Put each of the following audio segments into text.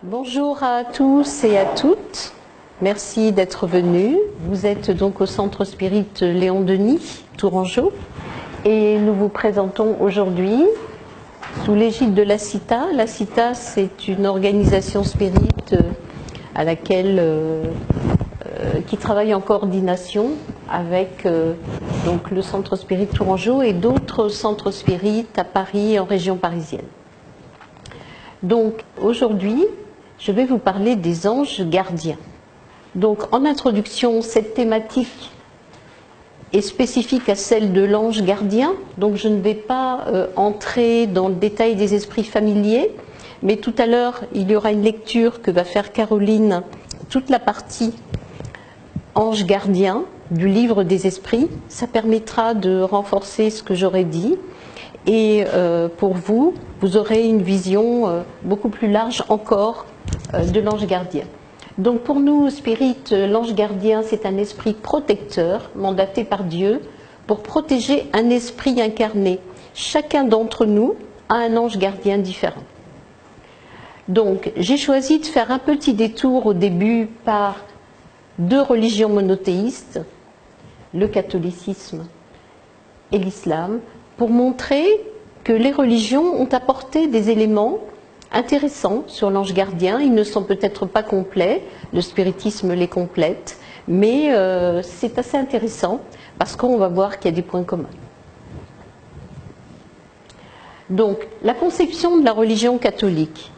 Bonjour à tous et à toutes. Merci d'être venus. Vous êtes donc au Centre Spirit Léon Denis, Tourangeau, et nous vous présentons aujourd'hui, sous l'égide de la CITA. La CITA, c'est une organisation spirit à laquelle qui travaille en coordination avec donc le Centre Spirit Tourangeau et d'autres centres spirit à Paris et en région parisienne. Donc aujourd'hui, je vais vous parler des anges gardiens. Donc en introduction, cette thématique est spécifique à celle de l'ange gardien. Donc je ne vais pas entrer dans le détail des esprits familiers, mais tout à l'heure, il y aura une lecture que va faire Caroline, toute la partie ange gardien du livre des esprits. Ça permettra de renforcer ce que j'aurais dit. Et pour vous, vous aurez une vision beaucoup plus large encore de l'ange gardien. Donc pour nous, Spirit, l'ange gardien, c'est un esprit protecteur, mandaté par Dieu, pour protéger un esprit incarné. Chacun d'entre nous a un ange gardien différent. Donc j'ai choisi de faire un petit détour au début par deux religions monothéistes, le catholicisme et l'islam, pour montrer que les religions ont apporté des éléments intéressants sur l'ange gardien. Ils ne sont peut-être pas complets, le spiritisme les complète, mais c'est assez intéressant parce qu'on va voir qu'il y a des points communs. Donc, la conception de la religion catholique,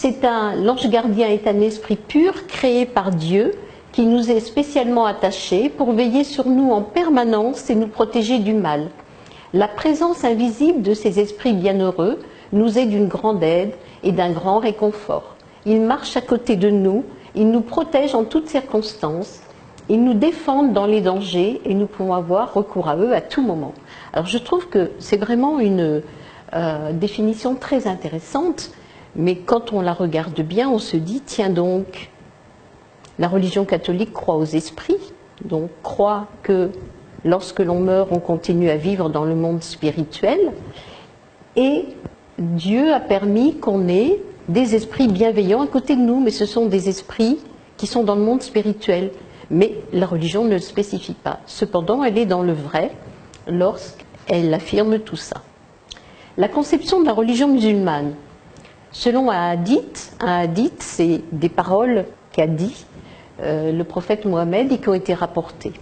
l'ange gardien est un esprit pur créé par Dieu qui nous est spécialement attaché pour veiller sur nous en permanence et nous protéger du mal. La présence invisible de ces esprits bienheureux nous est d'une grande aide et d'un grand réconfort. Ils marchent à côté de nous, ils nous protègent en toutes circonstances, ils nous défendent dans les dangers et nous pouvons avoir recours à eux à tout moment. Alors je trouve que c'est vraiment une définition très intéressante, mais quand on la regarde bien, on se dit, tiens donc, la religion catholique croit aux esprits, donc croit que lorsque l'on meurt, on continue à vivre dans le monde spirituel. Et Dieu a permis qu'on ait des esprits bienveillants à côté de nous, mais ce sont des esprits qui sont dans le monde spirituel. Mais la religion ne le spécifie pas. Cependant, elle est dans le vrai lorsqu'elle affirme tout ça. La conception de la religion musulmane. Selon un hadith, c'est des paroles qu'a dit le prophète Mohammed et qui ont été rapportées.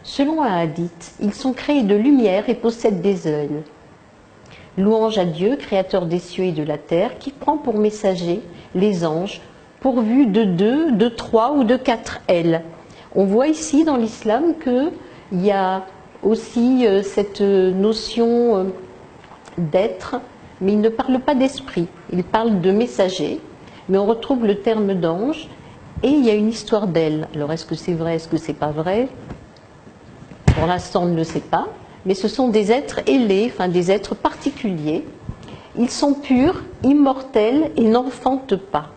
Selon un hadith, ils sont créés de lumière et possèdent des ailes. Louange à Dieu, créateur des cieux et de la terre, qui prend pour messagers les anges, pourvus de 2, de 3 ou de 4 ailes. On voit ici dans l'islam qu'il y a aussi cette notion d'être, mais il ne parle pas d'esprit, il parle de messagers, mais on retrouve le terme d'ange, et il y a une histoire d'ailes. Alors est-ce que c'est vrai, est-ce que c'est pas vrai ? Pour l'instant, on ne le sait pas, mais ce sont des êtres ailés, enfin des êtres particuliers. Ils sont purs, immortels et n'enfantent pas.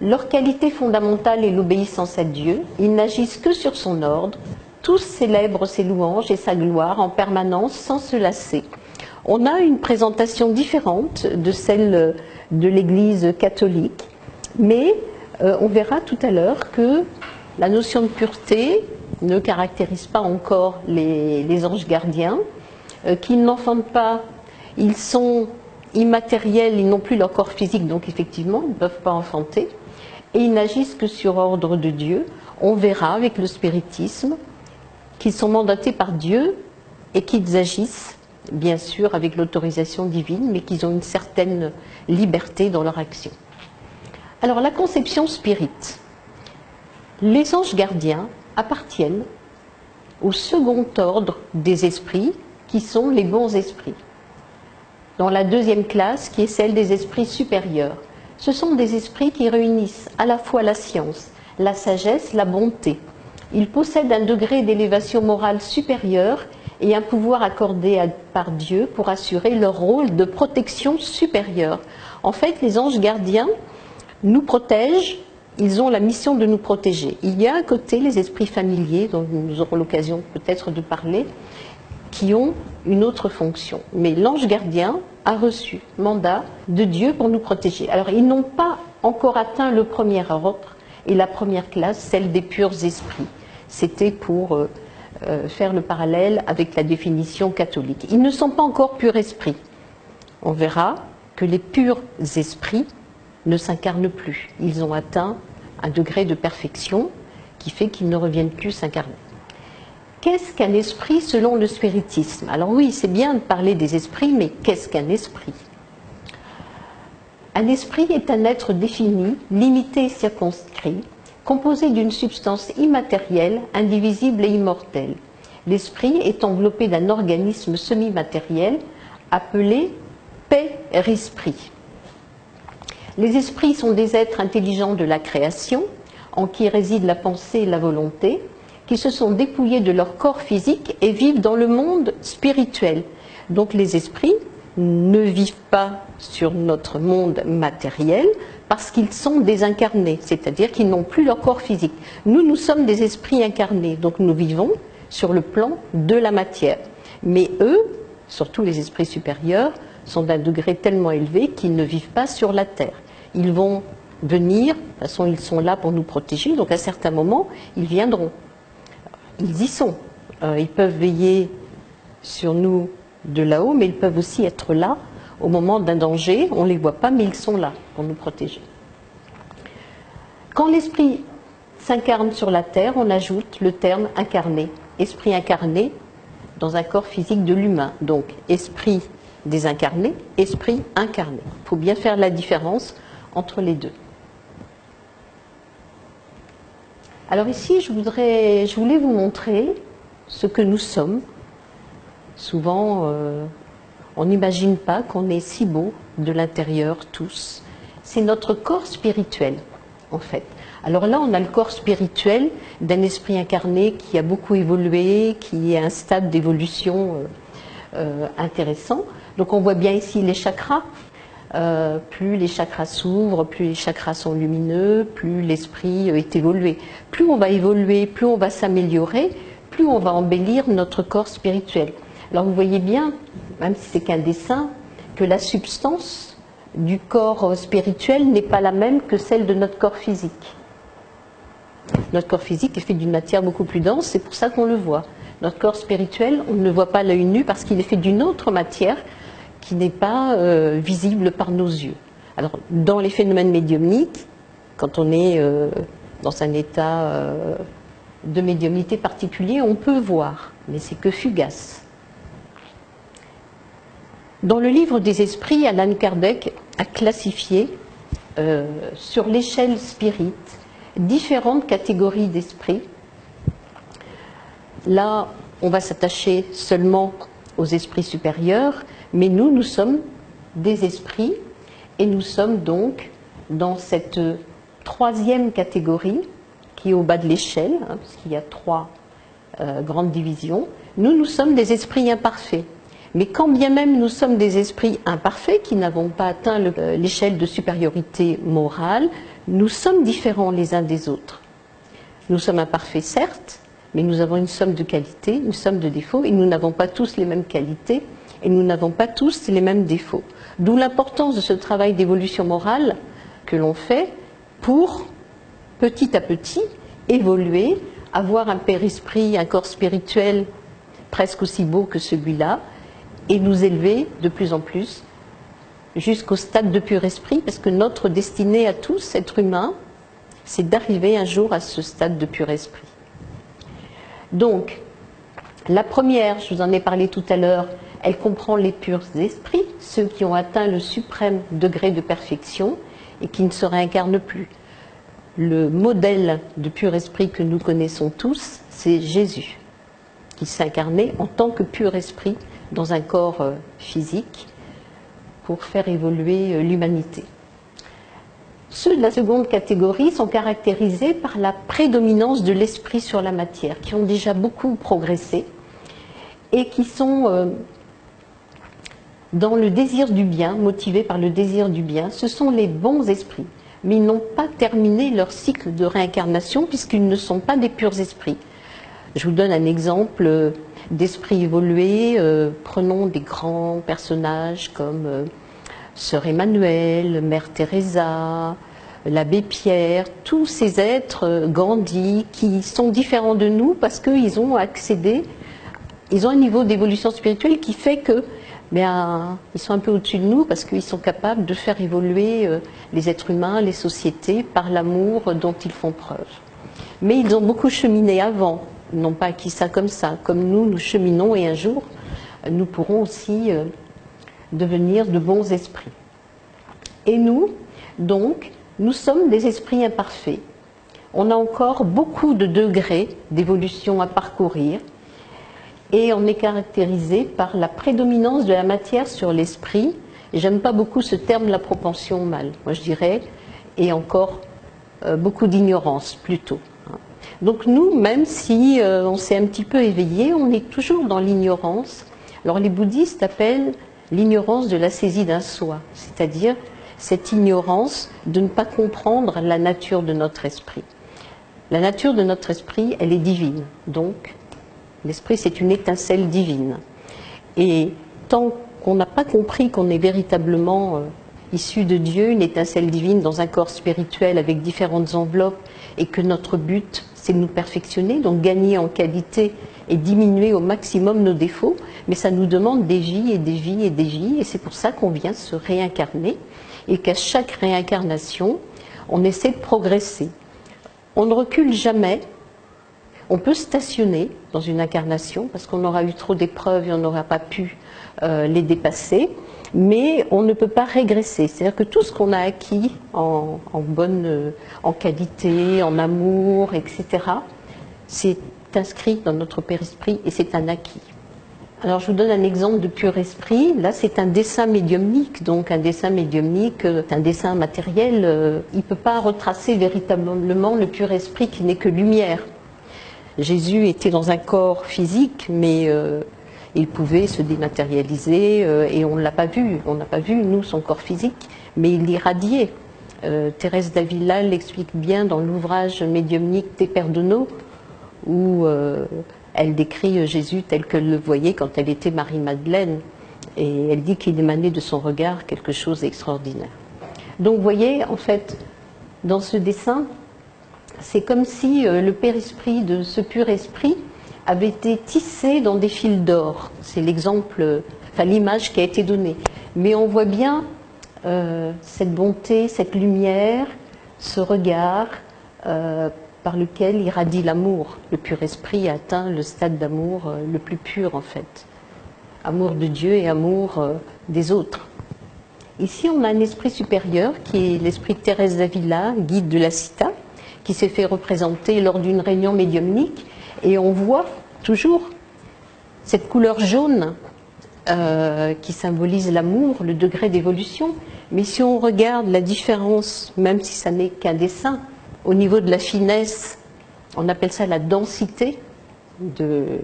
Leur qualité fondamentale est l'obéissance à Dieu. Ils n'agissent que sur son ordre. Tous célèbrent ses louanges et sa gloire en permanence sans se lasser. On a une présentation différente de celle de l'Église catholique, mais on verra tout à l'heure que la notion de pureté ne caractérise pas encore les anges gardiens, qu'ils n'enfantent pas, ils sont immatériels, ils n'ont plus leur corps physique, donc effectivement, ils ne peuvent pas enfanter, et ils n'agissent que sur ordre de Dieu. On verra avec le spiritisme qu'ils sont mandatés par Dieu et qu'ils agissent, bien sûr, avec l'autorisation divine, mais qu'ils ont une certaine liberté dans leur action. Alors, la conception spirit. Les anges gardiens appartiennent au second ordre des esprits, qui sont les bons esprits. Dans la deuxième classe, qui est celle des esprits supérieurs, ce sont des esprits qui réunissent à la fois la science, la sagesse, la bonté. Ils possèdent un degré d'élévation morale supérieur et un pouvoir accordé par Dieu pour assurer leur rôle de protection supérieure. En fait, les anges gardiens nous protègent. Ils ont la mission de nous protéger. Il y a à côté les esprits familiers, dont nous aurons l'occasion peut-être de parler, qui ont une autre fonction. Mais l'ange gardien a reçu mandat de Dieu pour nous protéger. Alors ils n'ont pas encore atteint le premier ordre, et la première classe, celle des purs esprits. C'était pour faire le parallèle avec la définition catholique. Ils ne sont pas encore purs esprits. On verra que les purs esprits ne s'incarnent plus. Ils ont atteint un degré de perfection qui fait qu'ils ne reviennent plus s'incarner. Qu'est-ce qu'un esprit selon le spiritisme? Alors oui, c'est bien de parler des esprits, mais qu'est-ce qu'un esprit? Un esprit est un être défini, limité et circonscrit, composé d'une substance immatérielle, indivisible et immortelle. L'esprit est enveloppé d'un organisme semi-matériel appelé père-esprit. Les esprits sont des êtres intelligents de la création, en qui réside la pensée et la volonté, qui se sont dépouillés de leur corps physique et vivent dans le monde spirituel. Donc les esprits ne vivent pas sur notre monde matériel parce qu'ils sont désincarnés, c'est-à-dire qu'ils n'ont plus leur corps physique. Nous, nous sommes des esprits incarnés, donc nous vivons sur le plan de la matière. Mais eux, surtout les esprits supérieurs, sont d'un degré tellement élevé qu'ils ne vivent pas sur la terre. Ils vont venir, de toute façon ils sont là pour nous protéger, donc à certains moments, ils viendront. Ils y sont. Ils peuvent veiller sur nous de là-haut, mais ils peuvent aussi être là au moment d'un danger. On ne les voit pas, mais ils sont là pour nous protéger. Quand l'esprit s'incarne sur la terre, on ajoute le terme incarné. Esprit incarné dans un corps physique de l'humain. Donc, esprit désincarné, esprit incarné. Il faut bien faire la différence entre les deux. Alors ici, je voulais vous montrer ce que nous sommes. Souvent, on n'imagine pas qu'on est si beau de l'intérieur tous. C'est notre corps spirituel, en fait. Alors là, on a le corps spirituel d'un esprit incarné qui a beaucoup évolué, qui est à un stade d'évolution intéressant. Donc on voit bien ici les chakras. Plus les chakras s'ouvrent, plus les chakras sont lumineux, plus l'esprit est évolué. Plus on va évoluer, plus on va s'améliorer, plus on va embellir notre corps spirituel. Alors vous voyez bien, même si c'est qu'un dessin, que la substance du corps spirituel n'est pas la même que celle de notre corps physique. Notre corps physique est fait d'une matière beaucoup plus dense, c'est pour ça qu'on le voit. Notre corps spirituel, on ne le voit pas à l'œil nu parce qu'il est fait d'une autre matière qui n'est pas visible par nos yeux. Alors, dans les phénomènes médiumniques, quand on est dans un état de médiumnité particulier, on peut voir, mais c'est que fugace. Dans le livre des esprits, Allan Kardec a classifié sur l'échelle spirit différentes catégories d'esprits. Là, on va s'attacher seulement aux esprits supérieurs, mais nous sommes des esprits et nous sommes donc dans cette troisième catégorie qui est au bas de l'échelle, parce qu'il y a trois grandes divisions. Nous sommes des esprits imparfaits. Mais quand bien même nous sommes des esprits imparfaits qui n'avons pas atteint l'échelle de supériorité morale, nous sommes différents les uns des autres. Nous sommes imparfaits certes, mais nous avons une somme de qualités, une somme de défauts, et nous n'avons pas tous les mêmes qualités, et nous n'avons pas tous les mêmes défauts. D'où l'importance de ce travail d'évolution morale que l'on fait pour, petit à petit, évoluer, avoir un père-esprit, un corps spirituel presque aussi beau que celui-là, et nous élever de plus en plus jusqu'au stade de pur esprit, parce que notre destinée à tous, êtres humains, c'est d'arriver un jour à ce stade de pur esprit. Donc, la première, je vous en ai parlé tout à l'heure, elle comprend les purs esprits, ceux qui ont atteint le suprême degré de perfection et qui ne se réincarnent plus. Le modèle de pur esprit que nous connaissons tous, c'est Jésus, qui s'est incarné en tant que pur esprit dans un corps physique pour faire évoluer l'humanité. Ceux de la seconde catégorie sont caractérisés par la prédominance de l'esprit sur la matière, qui ont déjà beaucoup progressé et qui sont dans le désir du bien, motivés par le désir du bien. Ce sont les bons esprits, mais ils n'ont pas terminé leur cycle de réincarnation puisqu'ils ne sont pas des purs esprits. Je vous donne un exemple d'esprit évolué. Prenons des grands personnages comme Sœur Emmanuelle, Mère Teresa, l'abbé Pierre, tous ces êtres Gandhi qui sont différents de nous parce qu'ils ont accédé, ils ont un niveau d'évolution spirituelle qui fait que ils sont un peu au-dessus de nous parce qu'ils sont capables de faire évoluer les êtres humains, les sociétés par l'amour dont ils font preuve. Mais ils ont beaucoup cheminé avant, ils n'ont pas acquis ça, comme nous cheminons et un jour nous pourrons aussi devenir de bons esprits. Et nous, donc, nous sommes des esprits imparfaits. On a encore beaucoup de degrés d'évolution à parcourir et on est caractérisé par la prédominance de la matière sur l'esprit. Et j'aime pas beaucoup ce terme, la propension au mal. Moi, je dirais, et encore beaucoup d'ignorance plutôt. Donc nous, même si on s'est un petit peu éveillé, on est toujours dans l'ignorance. Alors les bouddhistes appellent l'ignorance de la saisie d'un soi, c'est-à-dire cette ignorance de ne pas comprendre la nature de notre esprit. La nature de notre esprit, elle est divine. Donc, l'esprit, c'est une étincelle divine. Et tant qu'on n'a pas compris qu'on est véritablement issu de Dieu, une étincelle divine dans un corps spirituel avec différentes enveloppes, et que notre but, c'est de nous perfectionner, donc gagner en qualité et diminuer au maximum nos défauts, mais ça nous demande des vies et des vies et des vies, et c'est pour ça qu'on vient se réincarner, et qu'à chaque réincarnation, on essaie de progresser. On ne recule jamais, on peut stationner dans une incarnation, parce qu'on aura eu trop d'épreuves et on n'aura pas pu les dépasser, mais on ne peut pas régresser. C'est-à-dire que tout ce qu'on a acquis en qualité, en amour, etc., c'est inscrit dans notre père-esprit et c'est un acquis. Alors je vous donne un exemple de pur esprit. Là c'est un dessin médiumnique, donc un dessin médiumnique, un dessin matériel, il ne peut pas retracer véritablement le pur esprit qui n'est que lumière. Jésus était dans un corps physique, mais il pouvait se dématérialiser et on ne l'a pas vu. On n'a pas vu, nous, son corps physique, mais il irradiait. Thérèse d'Avila l'explique bien dans l'ouvrage médiumnique des Pères Donau, où elle décrit Jésus tel qu'elle le voyait quand elle était Marie-Madeleine. Et elle dit qu'il émanait de son regard quelque chose d'extraordinaire. Donc vous voyez, en fait, dans ce dessin, c'est comme si le père-esprit de ce pur esprit avait été tissé dans des fils d'or. C'est l'exemple, enfin l'image qui a été donnée. Mais on voit bien cette bonté, cette lumière, ce regard par lequel irradie l'amour. Le pur esprit a atteint le stade d'amour le plus pur en fait. Amour de Dieu et amour des autres. Ici on a un esprit supérieur qui est l'esprit de Thérèse d'Avila, guide de la Cita, qui s'est fait représenter lors d'une réunion médiumnique et on voit toujours cette couleur jaune qui symbolise l'amour, le degré d'évolution. Mais si on regarde la différence, même si ça n'est qu'un dessin, au niveau de la finesse, on appelle ça la densité de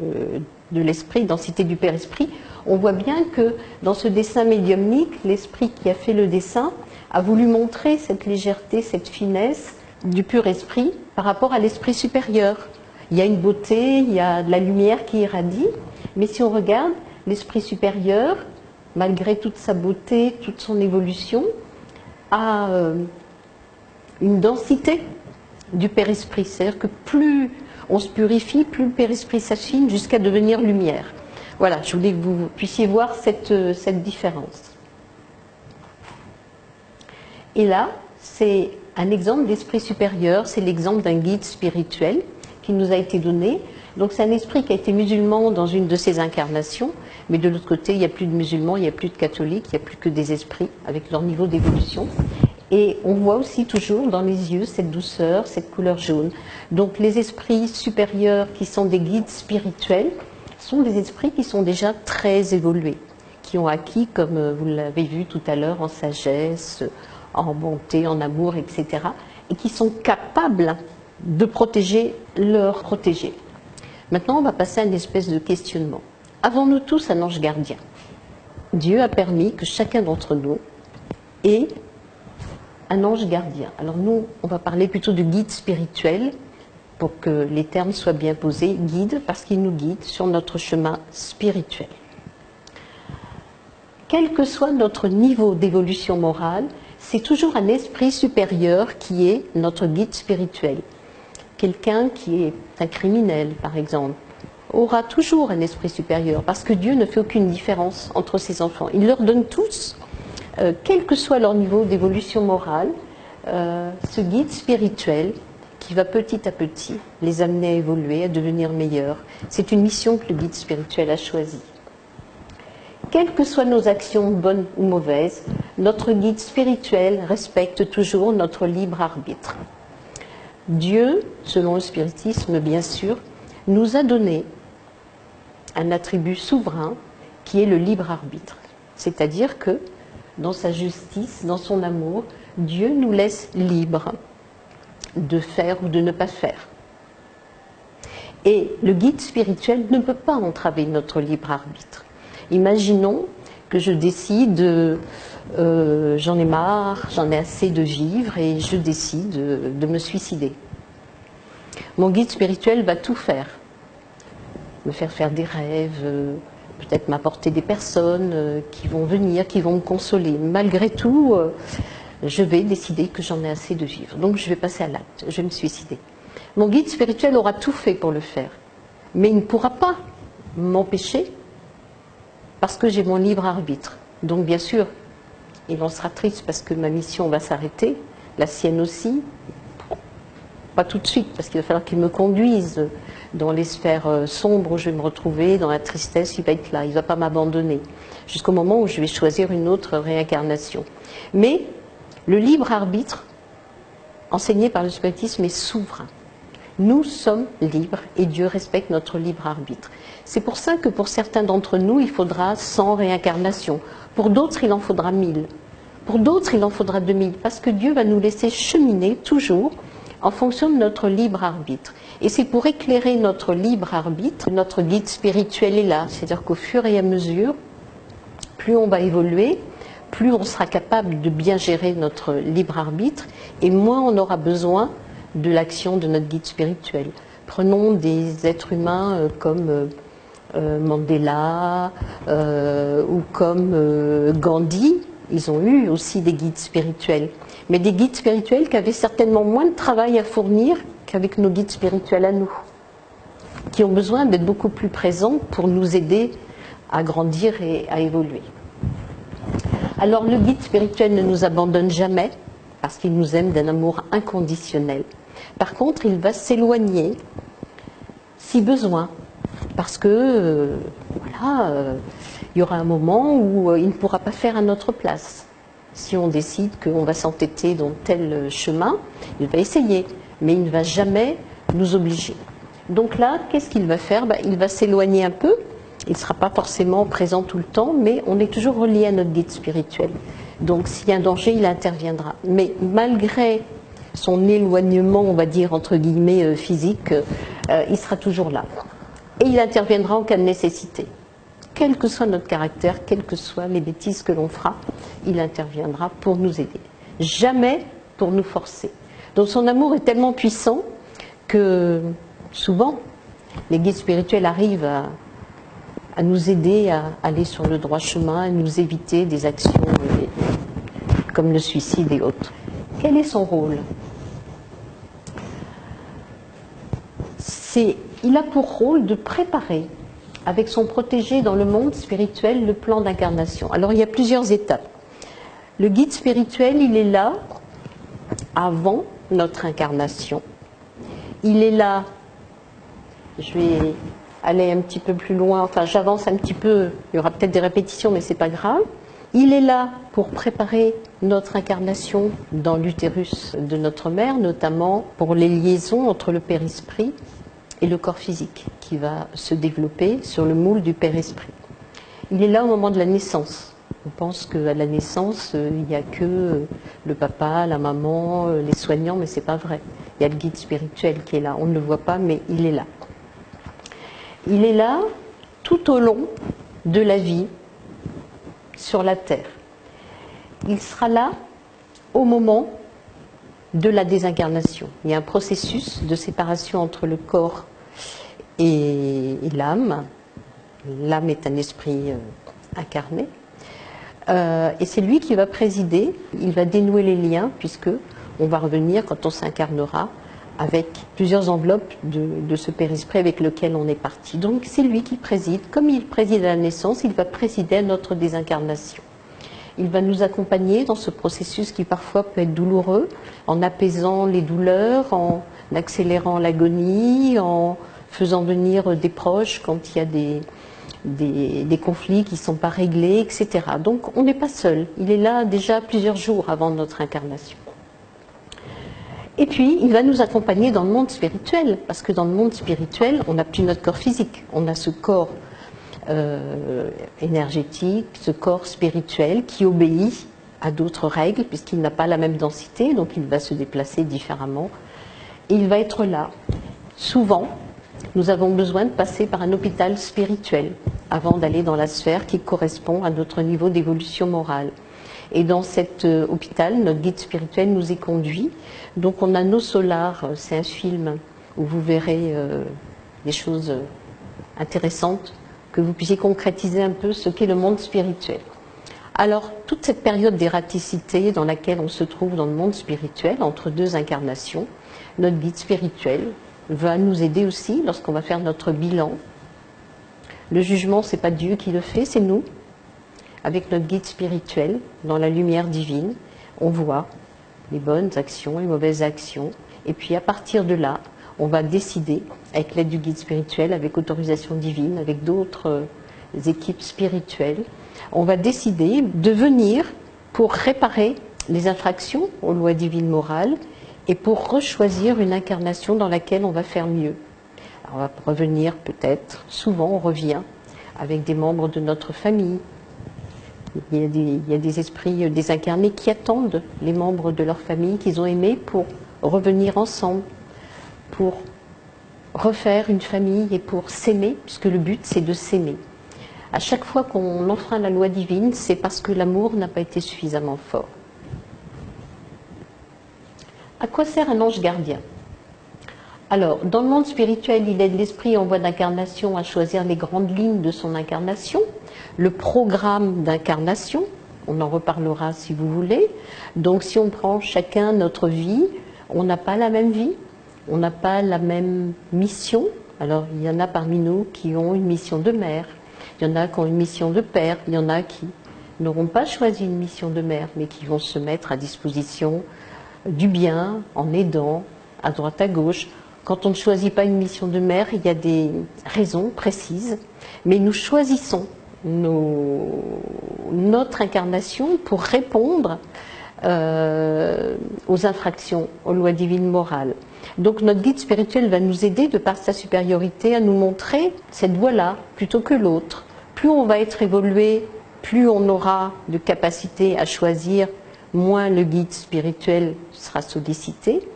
l'esprit, densité du père-esprit, on voit bien que dans ce dessin médiumnique, l'esprit qui a fait le dessin a voulu montrer cette légèreté, cette finesse du pur esprit par rapport à l'esprit supérieur. Il y a une beauté, il y a de la lumière qui irradie, mais si on regarde, l'esprit supérieur, malgré toute sa beauté, toute son évolution, a une densité du père-esprit. C'est-à-dire que plus on se purifie, plus le père-esprit s'affine jusqu'à devenir lumière. Voilà, je voulais que vous puissiez voir cette différence. Et là, c'est un exemple d'esprit supérieur, c'est l'exemple d'un guide spirituel qui nous a été donné. Donc c'est un esprit qui a été musulman dans une de ses incarnations, mais de l'autre côté, il n'y a plus de musulmans, il n'y a plus de catholiques, il n'y a plus que des esprits avec leur niveau d'évolution. Et on voit aussi toujours dans les yeux cette douceur, cette couleur jaune. Donc les esprits supérieurs qui sont des guides spirituels sont des esprits qui sont déjà très évolués, qui ont acquis, comme vous l'avez vu tout à l'heure, en sagesse, en bonté, en amour, etc. et qui sont capables de protéger leurs protégés. Maintenant, on va passer à une espèce de questionnement. Avons-nous tous un ange gardien? Dieu a permis que chacun d'entre nous ait un ange gardien. Alors nous, on va parler plutôt de guide spirituel pour que les termes soient bien posés. Guide parce qu'il nous guide sur notre chemin spirituel. Quel que soit notre niveau d'évolution morale, c'est toujours un esprit supérieur qui est notre guide spirituel. Quelqu'un qui est un criminel, par exemple, aura toujours un esprit supérieur, parce que Dieu ne fait aucune différence entre ses enfants. Il leur donne tous, quel que soit leur niveau d'évolution morale, ce guide spirituel qui va petit à petit les amener à évoluer, à devenir meilleurs. C'est une mission que le guide spirituel a choisie. Quelles que soient nos actions, bonnes ou mauvaises, notre guide spirituel respecte toujours notre libre arbitre. Dieu, selon le spiritisme bien sûr, nous a donné un attribut souverain qui est le libre arbitre. C'est-à-dire que, dans sa justice, dans son amour, Dieu nous laisse libres de faire ou de ne pas faire. Et le guide spirituel ne peut pas entraver notre libre arbitre. Imaginons que je décide, j'en ai marre, j'en ai assez de vivre et je décide de me suicider. Mon guide spirituel va tout faire. Me faire des rêves, peut-être m'apporter des personnes qui vont venir, qui vont me consoler. Malgré tout, je vais décider que j'en ai assez de vivre. Donc je vais passer à l'acte, je vais me suicider. Mon guide spirituel aura tout fait pour le faire. Mais il ne pourra pas m'empêcher parce que j'ai mon libre arbitre. Donc bien sûr, il en sera triste parce que ma mission va s'arrêter, la sienne aussi. Pas tout de suite, parce qu'il va falloir qu'il me conduise dans les sphères sombres où je vais me retrouver, dans la tristesse, il va être là, il ne va pas m'abandonner, jusqu'au moment où je vais choisir une autre réincarnation. Mais le libre arbitre, enseigné par le spiritisme, est souverain. Nous sommes libres et Dieu respecte notre libre arbitre. C'est pour ça que pour certains d'entre nous, il faudra 100 réincarnations. Pour d'autres, il en faudra 1000. Pour d'autres, il en faudra 2000. Parce que Dieu va nous laisser cheminer toujours en fonction de notre libre arbitre. Et c'est pour éclairer notre libre arbitre, notre guide spirituel est là. C'est-à-dire qu'au fur et à mesure, plus on va évoluer, plus on sera capable de bien gérer notre libre arbitre et moins on aura besoin de l'action de notre guide spirituel. Prenons des êtres humains comme Mandela ou comme Gandhi. Ils ont eu aussi des guides spirituels, mais des guides spirituels qui avaient certainement moins de travail à fournir qu'avec nos guides spirituels à nous, qui ont besoin d'être beaucoup plus présents pour nous aider à grandir et à évoluer. Alors le guide spirituel ne nous abandonne jamais, parce qu'il nous aime d'un amour inconditionnel. Par contre, il va s'éloigner si besoin, parce que il y aura un moment où il ne pourra pas faire à notre place. Si on décide qu'on va s'entêter dans tel chemin, il va essayer, mais il ne va jamais nous obliger. Donc là, qu'est-ce qu'il va faire? Il va s'éloigner un peu, il ne sera pas forcément présent tout le temps, mais on est toujours relié à notre guide spirituel. Donc s'il y a un danger, il interviendra. Mais malgré son éloignement, on va dire entre guillemets physique, il sera toujours là. Et il interviendra en cas de nécessité. Quel que soit notre caractère, quelles que soient les bêtises que l'on fera, il interviendra pour nous aider. Jamais pour nous forcer. Donc son amour est tellement puissant que souvent, les guides spirituels arrivent à nous aider à aller sur le droit chemin, à nous éviter des actions comme le suicide et autres. Quel est son rôle? Il a pour rôle de préparer avec son protégé dans le monde spirituel le plan d'incarnation. Alors il y a plusieurs étapes. Le guide spirituel, il est là avant notre incarnation. Il est là, je vais aller un petit peu plus loin, enfin j'avance un petit peu, il y aura peut-être des répétitions mais c'est pas grave. Il est là pour préparer notre incarnation dans l'utérus de notre mère, notamment pour les liaisons entre le père-esprit et le corps physique qui va se développer sur le moule du père-esprit. Il est là au moment de la naissance. On pense qu'à la naissance, il n'y a que le papa, la maman, les soignants, mais ce n'est pas vrai. Il y a le guide spirituel qui est là. On ne le voit pas, mais il est là. Il est là tout au long de la vie sur la terre. Il sera là au moment de la désincarnation. Il y a un processus de séparation entre le corps et l'âme. L'âme est un esprit incarné. Et c'est lui qui va présider, il va dénouer les liens, puisque on va revenir, quand on s'incarnera, avec plusieurs enveloppes de ce père-esprit avec lequel on est parti. Donc c'est lui qui préside. Comme il préside à la naissance, il va présider à notre désincarnation. Il va nous accompagner dans ce processus qui parfois peut être douloureux, en apaisant les douleurs, en accélérant l'agonie, en faisant venir des proches quand il y a des conflits qui ne sont pas réglés, etc. Donc on n'est pas seul. Il est là déjà plusieurs jours avant notre incarnation. Et puis, il va nous accompagner dans le monde spirituel, parce que dans le monde spirituel, on n'a plus notre corps physique, on a ce corps énergétique, ce corps spirituel qui obéit à d'autres règles, puisqu'il n'a pas la même densité, donc il va se déplacer différemment. Et il va être là. Souvent, nous avons besoin de passer par un hôpital spirituel avant d'aller dans la sphère qui correspond à notre niveau d'évolution morale. Et dans cet hôpital, notre guide spirituel nous est conduit. Donc on a nos solars, c'est un film où vous verrez des choses intéressantes, que vous puissiez concrétiser un peu ce qu'est le monde spirituel. Alors, toute cette période d'ératicité dans laquelle on se trouve dans le monde spirituel, entre deux incarnations, notre guide spirituel va nous aider aussi lorsqu'on va faire notre bilan. Le jugement, ce n'est pas Dieu qui le fait, c'est nous. Avec notre guide spirituel, dans la lumière divine, on voit les bonnes actions, les mauvaises actions. Et puis à partir de là, on va décider, avec l'aide du guide spirituel, avec autorisation divine, avec d'autres équipes spirituelles, on va décider de venir pour réparer les infractions aux lois divines morales et pour rechoisir une incarnation dans laquelle on va faire mieux. Alors on va revenir peut-être, souvent on revient avec des membres de notre famille. Il y a des esprits désincarnés qui attendent les membres de leur famille qu'ils ont aimés pour revenir ensemble, pour refaire une famille et pour s'aimer, puisque le but c'est de s'aimer. À chaque fois qu'on enfreint la loi divine, c'est parce que l'amour n'a pas été suffisamment fort. À quoi sert un ange gardien? Alors, dans le monde spirituel, il aide l'esprit en voie d'incarnation à choisir les grandes lignes de son incarnation, le programme d'incarnation, on en reparlera si vous voulez. Donc si on prend chacun notre vie, on n'a pas la même vie, on n'a pas la même mission. Alors il y en a parmi nous qui ont une mission de mère, il y en a qui ont une mission de père, il y en a qui n'auront pas choisi une mission de mère, mais qui vont se mettre à disposition du bien en aidant à droite à gauche. Quand on ne choisit pas une mission de mère, il y a des raisons précises, mais nous choisissons notre incarnation pour répondre aux infractions, aux lois divines morales. Donc notre guide spirituel va nous aider, de par sa supériorité, à nous montrer cette voie-là plutôt que l'autre. Plus on va être évolué, plus on aura de capacité à choisir, moins le guide spirituel sera sollicité.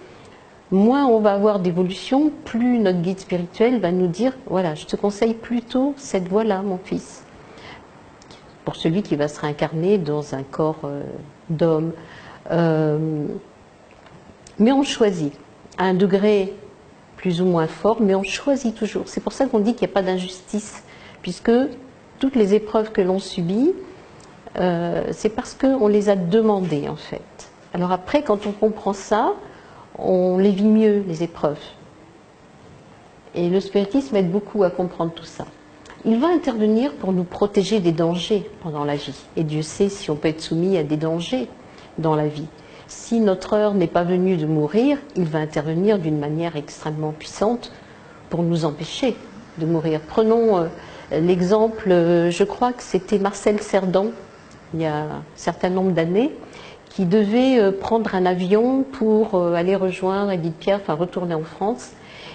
Moins on va avoir d'évolution, plus notre guide spirituel va nous dire « Voilà, je te conseille plutôt cette voie-là, mon fils ». Pour celui qui va se réincarner dans un corps d'homme. Mais on choisit, à un degré plus ou moins fort, mais on choisit toujours. C'est pour ça qu'on dit qu'il n'y a pas d'injustice, puisque toutes les épreuves que l'on subit, c'est parce qu'on les a demandées, en fait. Alors après, quand on comprend ça, on les vit mieux, les épreuves. Et le spiritisme aide beaucoup à comprendre tout ça. Il va intervenir pour nous protéger des dangers pendant la vie. Et Dieu sait si on peut être soumis à des dangers dans la vie. Si notre heure n'est pas venue de mourir, il va intervenir d'une manière extrêmement puissante pour nous empêcher de mourir. Prenons l'exemple, je crois que c'était Marcel Cerdan, il y a un certain nombre d'années, qui devait prendre un avion pour aller rejoindre Edith Pierre, enfin retourner en France.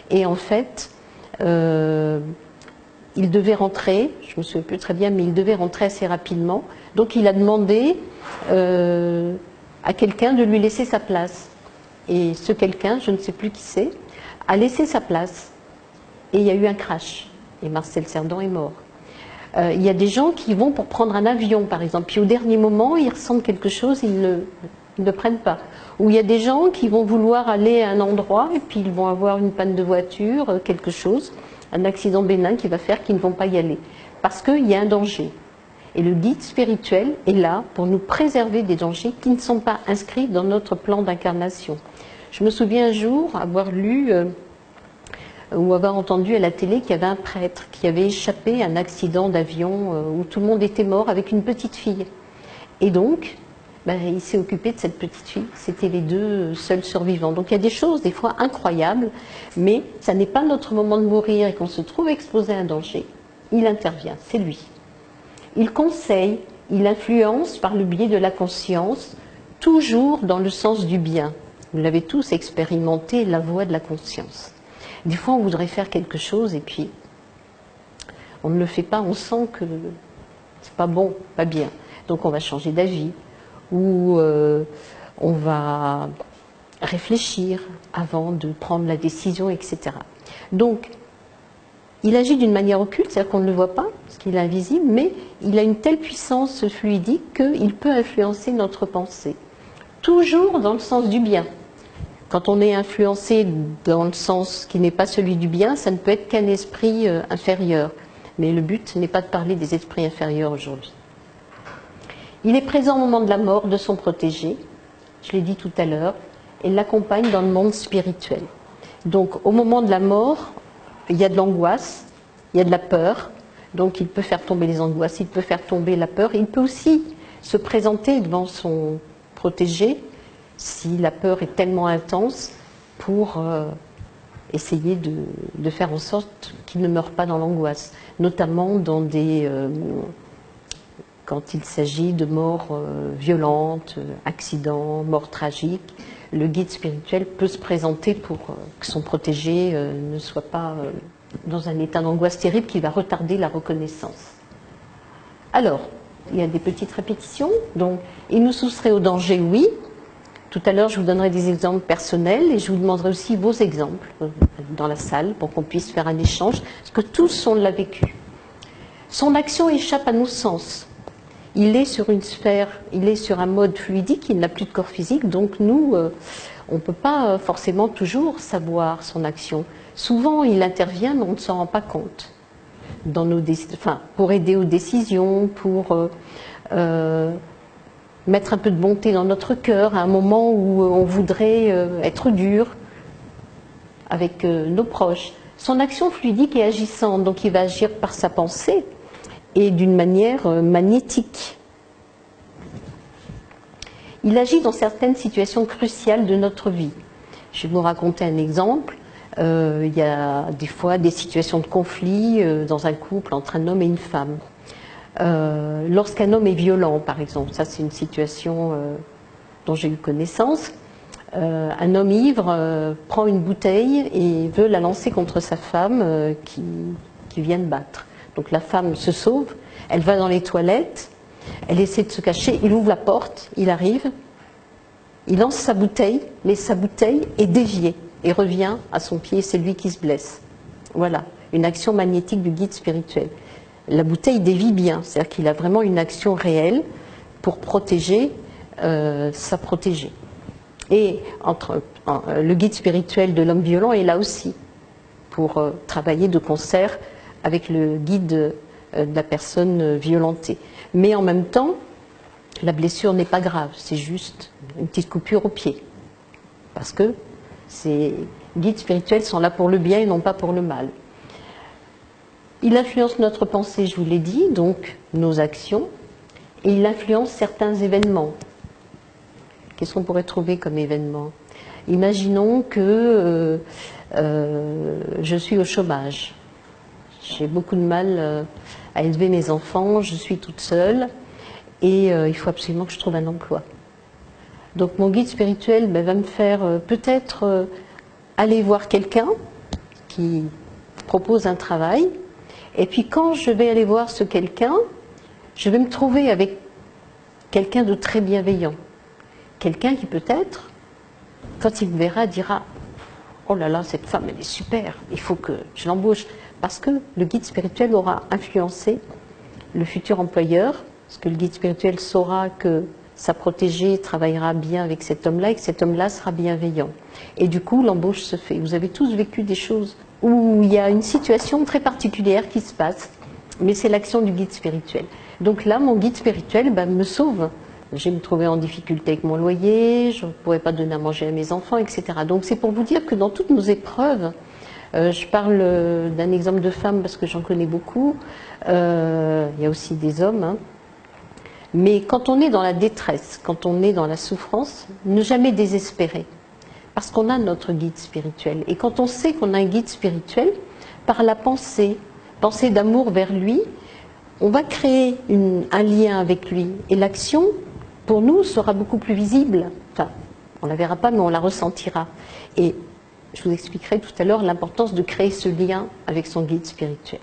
Et en fait, il devait rentrer, je ne me souviens plus très bien, mais il devait rentrer assez rapidement. Donc il a demandé à quelqu'un de lui laisser sa place. Et ce quelqu'un, je ne sais plus qui c'est, a laissé sa place. Et il y a eu un crash. Et Marcel Cerdan est mort. Il y a des gens qui vont pour prendre un avion, par exemple, puis au dernier moment, ils ressentent quelque chose, ils ne prennent pas. Ou il y a des gens qui vont vouloir aller à un endroit, et puis ils vont avoir une panne de voiture, quelque chose, un accident bénin qui va faire qu'ils ne vont pas y aller, parce qu'il y a un danger. Et le guide spirituel est là pour nous préserver des dangers qui ne sont pas inscrits dans notre plan d'incarnation. Je me souviens un jour avoir lu ou avoir entendu à la télé qu'il y avait un prêtre qui avait échappé à un accident d'avion où tout le monde était mort avec une petite fille. Et donc, il s'est occupé de cette petite fille. C'était les deux seuls survivants. Donc il y a des choses des fois incroyables, mais ça n'est pas notre moment de mourir et qu'on se trouve exposé à un danger. Il intervient, c'est lui. Il conseille, il influence par le biais de la conscience, toujours dans le sens du bien. Vous l'avez tous expérimenté, la voie de la conscience. Des fois, on voudrait faire quelque chose et puis on ne le fait pas, on sent que c'est pas bon, pas bien. Donc on va changer d'avis ou on va réfléchir avant de prendre la décision, etc. Donc, il agit d'une manière occulte, c'est-à-dire qu'on ne le voit pas, parce qu'il est invisible, mais il a une telle puissance fluidique qu'il peut influencer notre pensée. Toujours dans le sens du bien. Quand on est influencé dans le sens qui n'est pas celui du bien, ça ne peut être qu'un esprit inférieur. Mais le but n'est pas de parler des esprits inférieurs aujourd'hui. Il est présent au moment de la mort de son protégé, je l'ai dit tout à l'heure, et l'accompagne dans le monde spirituel. Donc au moment de la mort, il y a de l'angoisse, il y a de la peur, donc il peut faire tomber les angoisses, il peut faire tomber la peur, il peut aussi se présenter devant son protégé si la peur est tellement intense pour essayer de faire en sorte qu'il ne meure pas dans l'angoisse, notamment dans quand il s'agit de morts violentes, accidents, morts tragiques. Le guide spirituel peut se présenter pour que son protégé ne soit pas dans un état d'angoisse terrible qui va retarder la reconnaissance. Alors, il y a des petites répétitions. Donc, il nous soustrait au danger, oui. Tout à l'heure, je vous donnerai des exemples personnels et je vous demanderai aussi vos exemples dans la salle pour qu'on puisse faire un échange, parce que tous, on l'a vécu. Son action échappe à nos sens. Il est sur une sphère, il est sur un mode fluidique, il n'a plus de corps physique, donc nous, on ne peut pas forcément toujours savoir son action. Souvent, il intervient, mais on ne s'en rend pas compte. Pour aider aux décisions, pour mettre un peu de bonté dans notre cœur à un moment où on voudrait être dur avec nos proches. Son action fluidique est agissante, donc il va agir par sa pensée et d'une manière magnétique. Il agit dans certaines situations cruciales de notre vie. Je vais vous raconter un exemple. Il y a des fois des situations de conflit dans un couple entre un homme et une femme. Lorsqu'un homme est violent, par exemple, ça c'est une situation dont j'ai eu connaissance, un homme ivre prend une bouteille et veut la lancer contre sa femme qui vient de battre. Donc la femme se sauve, elle va dans les toilettes, elle essaie de se cacher, il ouvre la porte, il arrive, il lance sa bouteille, mais sa bouteille est déviée et revient à son pied, c'est lui qui se blesse. Voilà, une action magnétique du guide spirituel. La bouteille dévie bien, c'est-à-dire qu'il a vraiment une action réelle pour protéger sa protégée. Et le guide spirituel de l'homme violent est là aussi pour travailler de concert avec le guide de la personne violentée. Mais en même temps, la blessure n'est pas grave, c'est juste une petite coupure au pied. Parce que ces guides spirituels sont là pour le bien et non pas pour le mal. Il influence notre pensée, je vous l'ai dit, donc nos actions, et il influence certains événements. Qu'est-ce qu'on pourrait trouver comme événement? Imaginons que je suis au chômage. J'ai beaucoup de mal à élever mes enfants, je suis toute seule, et il faut absolument que je trouve un emploi. Donc mon guide spirituel va me faire peut-être aller voir quelqu'un qui propose un travail, et puis quand je vais aller voir ce quelqu'un, je vais me trouver avec quelqu'un de très bienveillant. Quelqu'un qui peut-être, quand il me verra, dira « Oh là là, cette femme, elle est super, il faut que je l'embauche ». Parce que le guide spirituel aura influencé le futur employeur, parce que le guide spirituel saura que sa protégée travaillera bien avec cet homme-là et que cet homme-là sera bienveillant. Et du coup, l'embauche se fait. Vous avez tous vécu des choses où il y a une situation très particulière qui se passe mais c'est l'action du guide spirituel. Donc là, mon guide spirituel me sauve. Je me trouvais en difficulté avec mon loyer, je ne pouvais pas donner à manger à mes enfants, etc. Donc c'est pour vous dire que dans toutes nos épreuves, je parle d'un exemple de femme parce que j'en connais beaucoup, il y a aussi des hommes, hein. Mais quand on est dans la détresse, quand on est dans la souffrance, ne jamais désespérer, parce qu'on a notre guide spirituel. Et quand on sait qu'on a un guide spirituel, par la pensée d'amour vers lui, on va créer un lien avec lui. Et l'action, pour nous, sera beaucoup plus visible. Enfin, on ne la verra pas, mais on la ressentira. Et je vous expliquerai tout à l'heure l'importance de créer ce lien avec son guide spirituel.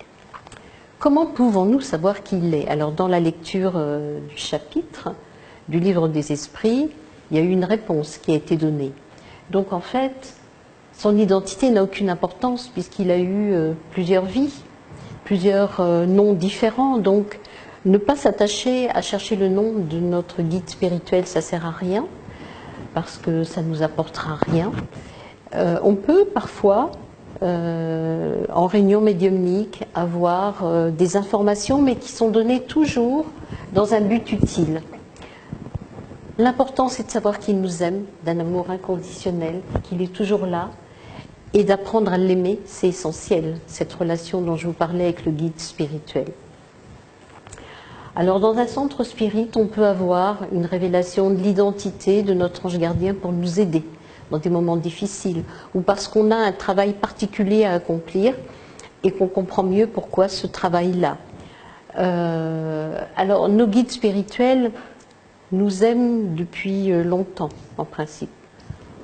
Comment pouvons-nous savoir qui il est? Alors, dans la lecture du chapitre du livre des esprits, il y a eu une réponse qui a été donnée. Donc, en fait, son identité n'a aucune importance puisqu'il a eu plusieurs vies, plusieurs noms différents. Donc, ne pas s'attacher à chercher le nom de notre guide spirituel, ça ne sert à rien parce que ça ne nous apportera rien. On peut parfois, en réunion médiumnique, avoir des informations, mais qui sont données toujours dans un but utile. L'important, c'est de savoir qu'il nous aime d'un amour inconditionnel, qu'il est toujours là, et d'apprendre à l'aimer, c'est essentiel, cette relation dont je vous parlais avec le guide spirituel. Alors, dans un centre spirit, on peut avoir une révélation de l'identité de notre ange gardien pour nous aider dans des moments difficiles, ou parce qu'on a un travail particulier à accomplir et qu'on comprend mieux pourquoi ce travail-là. Alors, nos guides spirituels nous aiment depuis longtemps, en principe.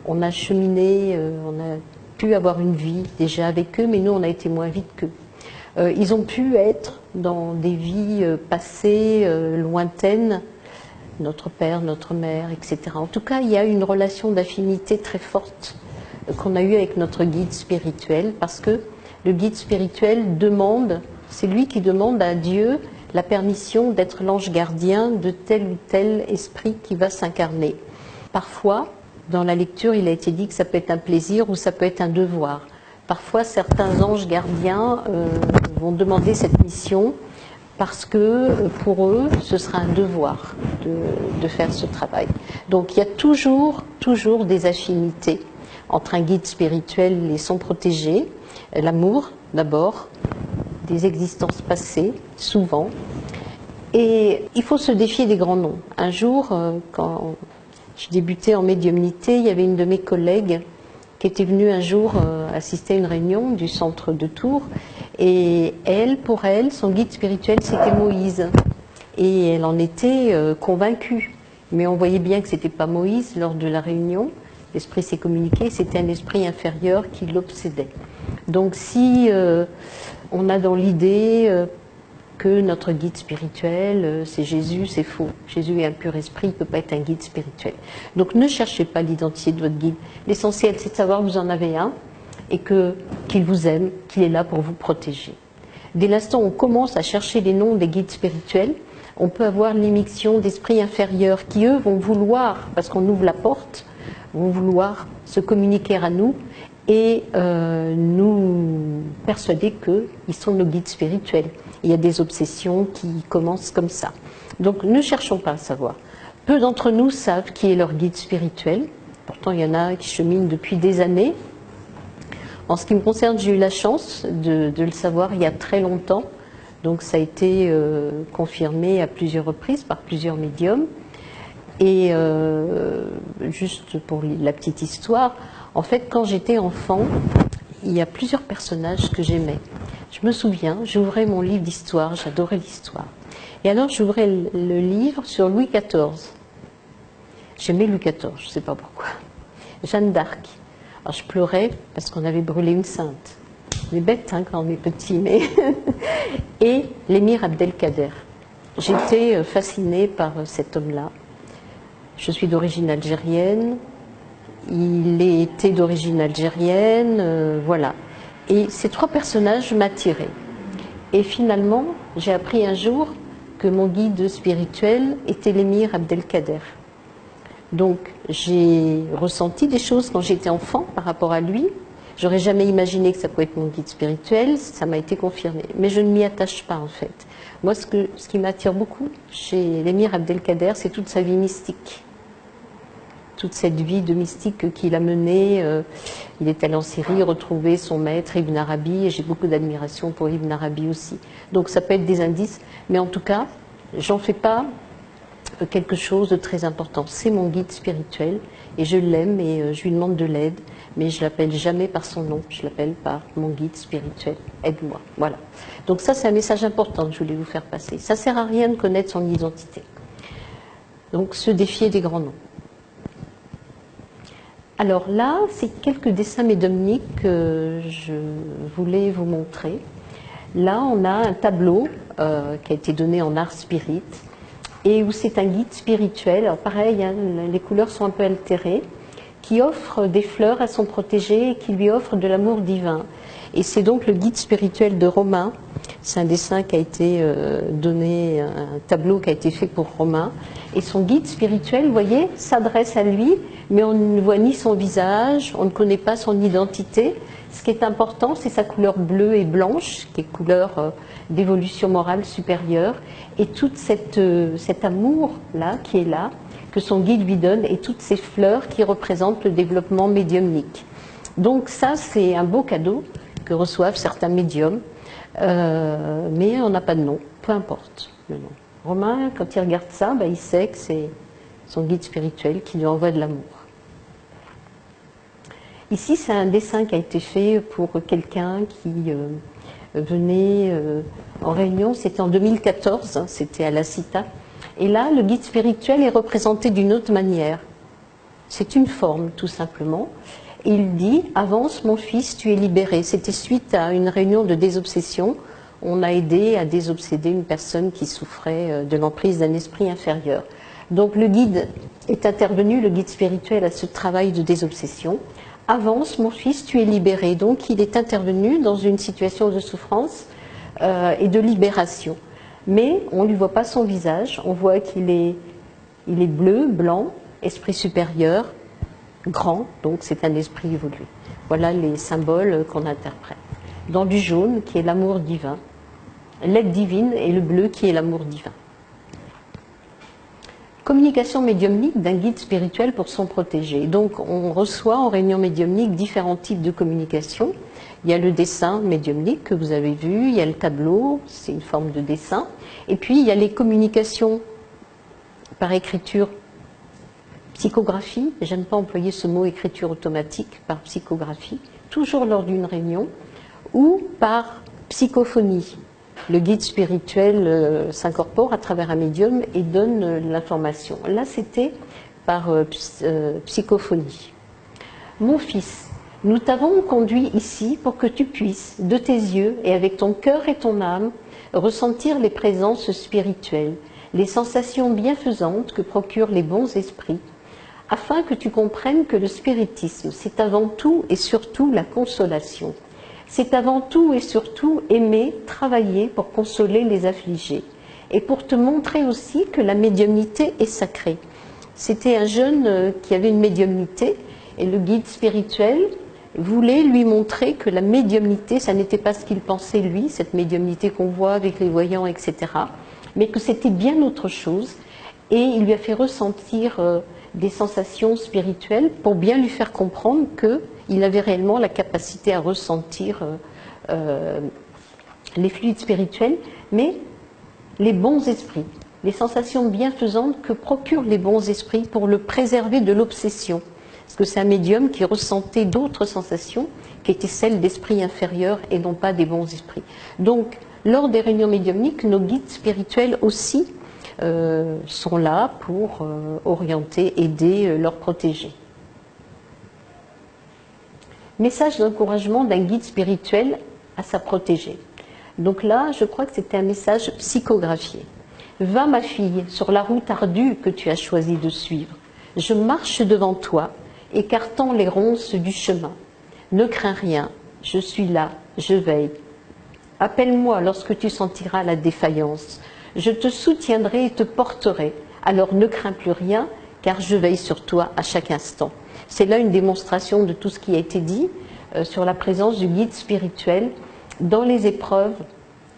On a cheminé, on a pu avoir une vie déjà avec eux, mais nous, on a été moins vite qu'eux. Ils ont pu être dans des vies passées, lointaines, notre père, notre mère, etc. En tout cas, il y a une relation d'affinité très forte qu'on a eue avec notre guide spirituel, parce que le guide spirituel demande, c'est lui qui demande à Dieu la permission d'être l'ange gardien de tel ou tel esprit qui va s'incarner. Parfois, dans la lecture, il a été dit que ça peut être un plaisir ou ça peut être un devoir. Parfois, certains anges gardiens vont demander cette mission parce que pour eux, ce sera un devoir de faire ce travail. Donc il y a toujours des affinités entre un guide spirituel et son protégé. L'amour, d'abord, des existences passées, souvent. Et il faut se défier des grands noms. Un jour, quand je débutais en médiumnité, il y avait une de mes collègues qui était venue un jour assister à une réunion du centre de Tours. Et pour elle, son guide spirituel, c'était Moïse. Et elle en était convaincue. Mais on voyait bien que ce n'était pas Moïse lors de la réunion. L'esprit s'est communiqué, c'était un esprit inférieur qui l'obsédait. Donc si on a dans l'idée que notre guide spirituel, c'est Jésus, c'est faux. Jésus est un pur esprit, il ne peut pas être un guide spirituel. Donc ne cherchez pas l'identité de votre guide. L'essentiel, c'est de savoir que vous en avez un et qu'il vous aime, qu'il est là pour vous protéger. Dès l'instant où on commence à chercher les noms des guides spirituels, on peut avoir l'émission d'esprits inférieurs qui, eux, vont vouloir, parce qu'on ouvre la porte, vont vouloir se communiquer à nous et nous persuader qu'ils sont nos guides spirituels. Il y a des obsessions qui commencent comme ça. Donc ne cherchons pas à savoir. Peu d'entre nous savent qui est leur guide spirituel. Pourtant, il y en a qui cheminent depuis des années. En ce qui me concerne, j'ai eu la chance de le savoir il y a très longtemps. Donc ça a été confirmé à plusieurs reprises par plusieurs médiums. Et juste pour la petite histoire, en fait, quand j'étais enfant, il y a plusieurs personnages que j'aimais. Je me souviens, j'ouvrais mon livre d'histoire, j'adorais l'histoire. Et alors j'ouvrais le livre sur Louis XIV. J'aimais Louis XIV, je ne sais pas pourquoi. Jeanne d'Arc. Alors je pleurais parce qu'on avait brûlé une sainte. On est bête hein, quand on est petit, mais... Et l'émir Abdelkader. J'étais fascinée par cet homme-là. Je suis d'origine algérienne. Il était d'origine algérienne, voilà. Et ces trois personnages m'attiraient. Et finalement, j'ai appris un jour que mon guide spirituel était l'émir Abdelkader. Donc, j'ai ressenti des choses quand j'étais enfant par rapport à lui, J'aurais jamais imaginé que ça pouvait être mon guide spirituel, ça m'a été confirmé. Mais je ne m'y attache pas en fait. Moi, ce qui m'attire beaucoup chez l'émir Abdelkader, c'est toute sa vie mystique. Toute cette vie de mystique qu'il a menée. Il est allé en Syrie retrouver son maître Ibn Arabi, et j'ai beaucoup d'admiration pour Ibn Arabi aussi. Donc ça peut être des indices, mais en tout cas, j'en fais pas quelque chose de très important. C'est mon guide spirituel, et je l'aime, et je lui demande de l'aide, mais je l'appelle jamais par son nom, je l'appelle par mon guide spirituel, aide-moi. Voilà. Donc ça, c'est un message important que je voulais vous faire passer. Ça sert à rien de connaître son identité. Donc se défier des grands noms. Alors là, c'est quelques dessins médiumniques que je voulais vous montrer. Là, on a un tableau qui a été donné en art spirit et où c'est un guide spirituel. Alors pareil, hein, les couleurs sont un peu altérées, qui offre des fleurs à son protégé et qui lui offre de l'amour divin. Et c'est donc le guide spirituel de Romain. C'est un dessin qui a été donné, un tableau qui a été fait pour Romain. Et son guide spirituel, vous voyez, s'adresse à lui, mais on ne voit ni son visage, on ne connaît pas son identité. Ce qui est important, c'est sa couleur bleue et blanche, qui est couleur d'évolution morale supérieure, et tout cet amour-là, qui est là, que son guide lui donne, et toutes ces fleurs qui représentent le développement médiumnique. Donc ça, c'est un beau cadeau que reçoivent certains médiums, mais on n'a pas de nom, peu importe le nom. Romain, quand il regarde ça, il sait que c'est son guide spirituel qui lui envoie de l'amour. Ici, c'est un dessin qui a été fait pour quelqu'un qui venait en réunion, c'était en 2014, hein, c'était à la Cita. Et là, le guide spirituel est représenté d'une autre manière. C'est une forme, tout simplement. Et il dit « Avance, mon fils, tu es libéré ». C'était suite à une réunion de désobsession. On a aidé à désobséder une personne qui souffrait de l'emprise d'un esprit inférieur. Donc le guide est intervenu, le guide spirituel, à ce travail de désobsession. « Avance, mon fils, tu es libéré ». Donc il est intervenu dans une situation de souffrance et de libération. Mais on ne lui voit pas son visage, on voit qu'il est bleu, blanc, esprit supérieur, grand, donc c'est un esprit évolué. Voilà les symboles qu'on interprète. Dans du jaune, qui est l'amour divin, l'aide divine, et le bleu, qui est l'amour divin. Communication médiumnique d'un guide spirituel pour son protégé. Donc on reçoit en réunion médiumnique différents types de communication. Il y a le dessin médiumnique que vous avez vu, il y a le tableau, c'est une forme de dessin, et puis il y a les communications par écriture, psychographie, j'aime pas employer ce mot écriture automatique, par psychographie, toujours lors d'une réunion, ou par psychophonie. Le guide spirituel s'incorpore à travers un médium et donne l'information. Là, c'était par psychophonie. Mon fils, nous t'avons conduit ici pour que tu puisses, de tes yeux et avec ton cœur et ton âme, ressentir les présences spirituelles, les sensations bienfaisantes que procurent les bons esprits, afin que tu comprennes que le spiritisme, c'est avant tout et surtout la consolation. C'est avant tout et surtout aimer, travailler pour consoler les affligés, et pour te montrer aussi que la médiumnité est sacrée. C'était un jeune qui avait une médiumnité, et le guide spirituel voulait lui montrer que la médiumnité, ça n'était pas ce qu'il pensait lui, cette médiumnité qu'on voit avec les voyants, etc., mais que c'était bien autre chose, et il lui a fait ressentir des sensations spirituelles pour bien lui faire comprendre qu'il avait réellement la capacité à ressentir les fluides spirituels, mais les bons esprits, les sensations bienfaisantes que procurent les bons esprits pour le préserver de l'obsession. Parce que c'est un médium qui ressentait d'autres sensations qui étaient celles d'esprits inférieurs et non pas des bons esprits. Donc, lors des réunions médiumniques, nos guides spirituels aussi sont là pour orienter, aider leurs protégés. Message d'encouragement d'un guide spirituel à sa protégée. Donc là, je crois que c'était un message psychographié. Va, ma fille, sur la route ardue que tu as choisi de suivre. Je marche devant toi, écartant les ronces du chemin. Ne crains rien, je suis là, je veille. Appelle-moi lorsque tu sentiras la défaillance. Je te soutiendrai et te porterai. Alors ne crains plus rien, car je veille sur toi à chaque instant. C'est là une démonstration de tout ce qui a été dit. sur la présence du guide spirituel dans les épreuves,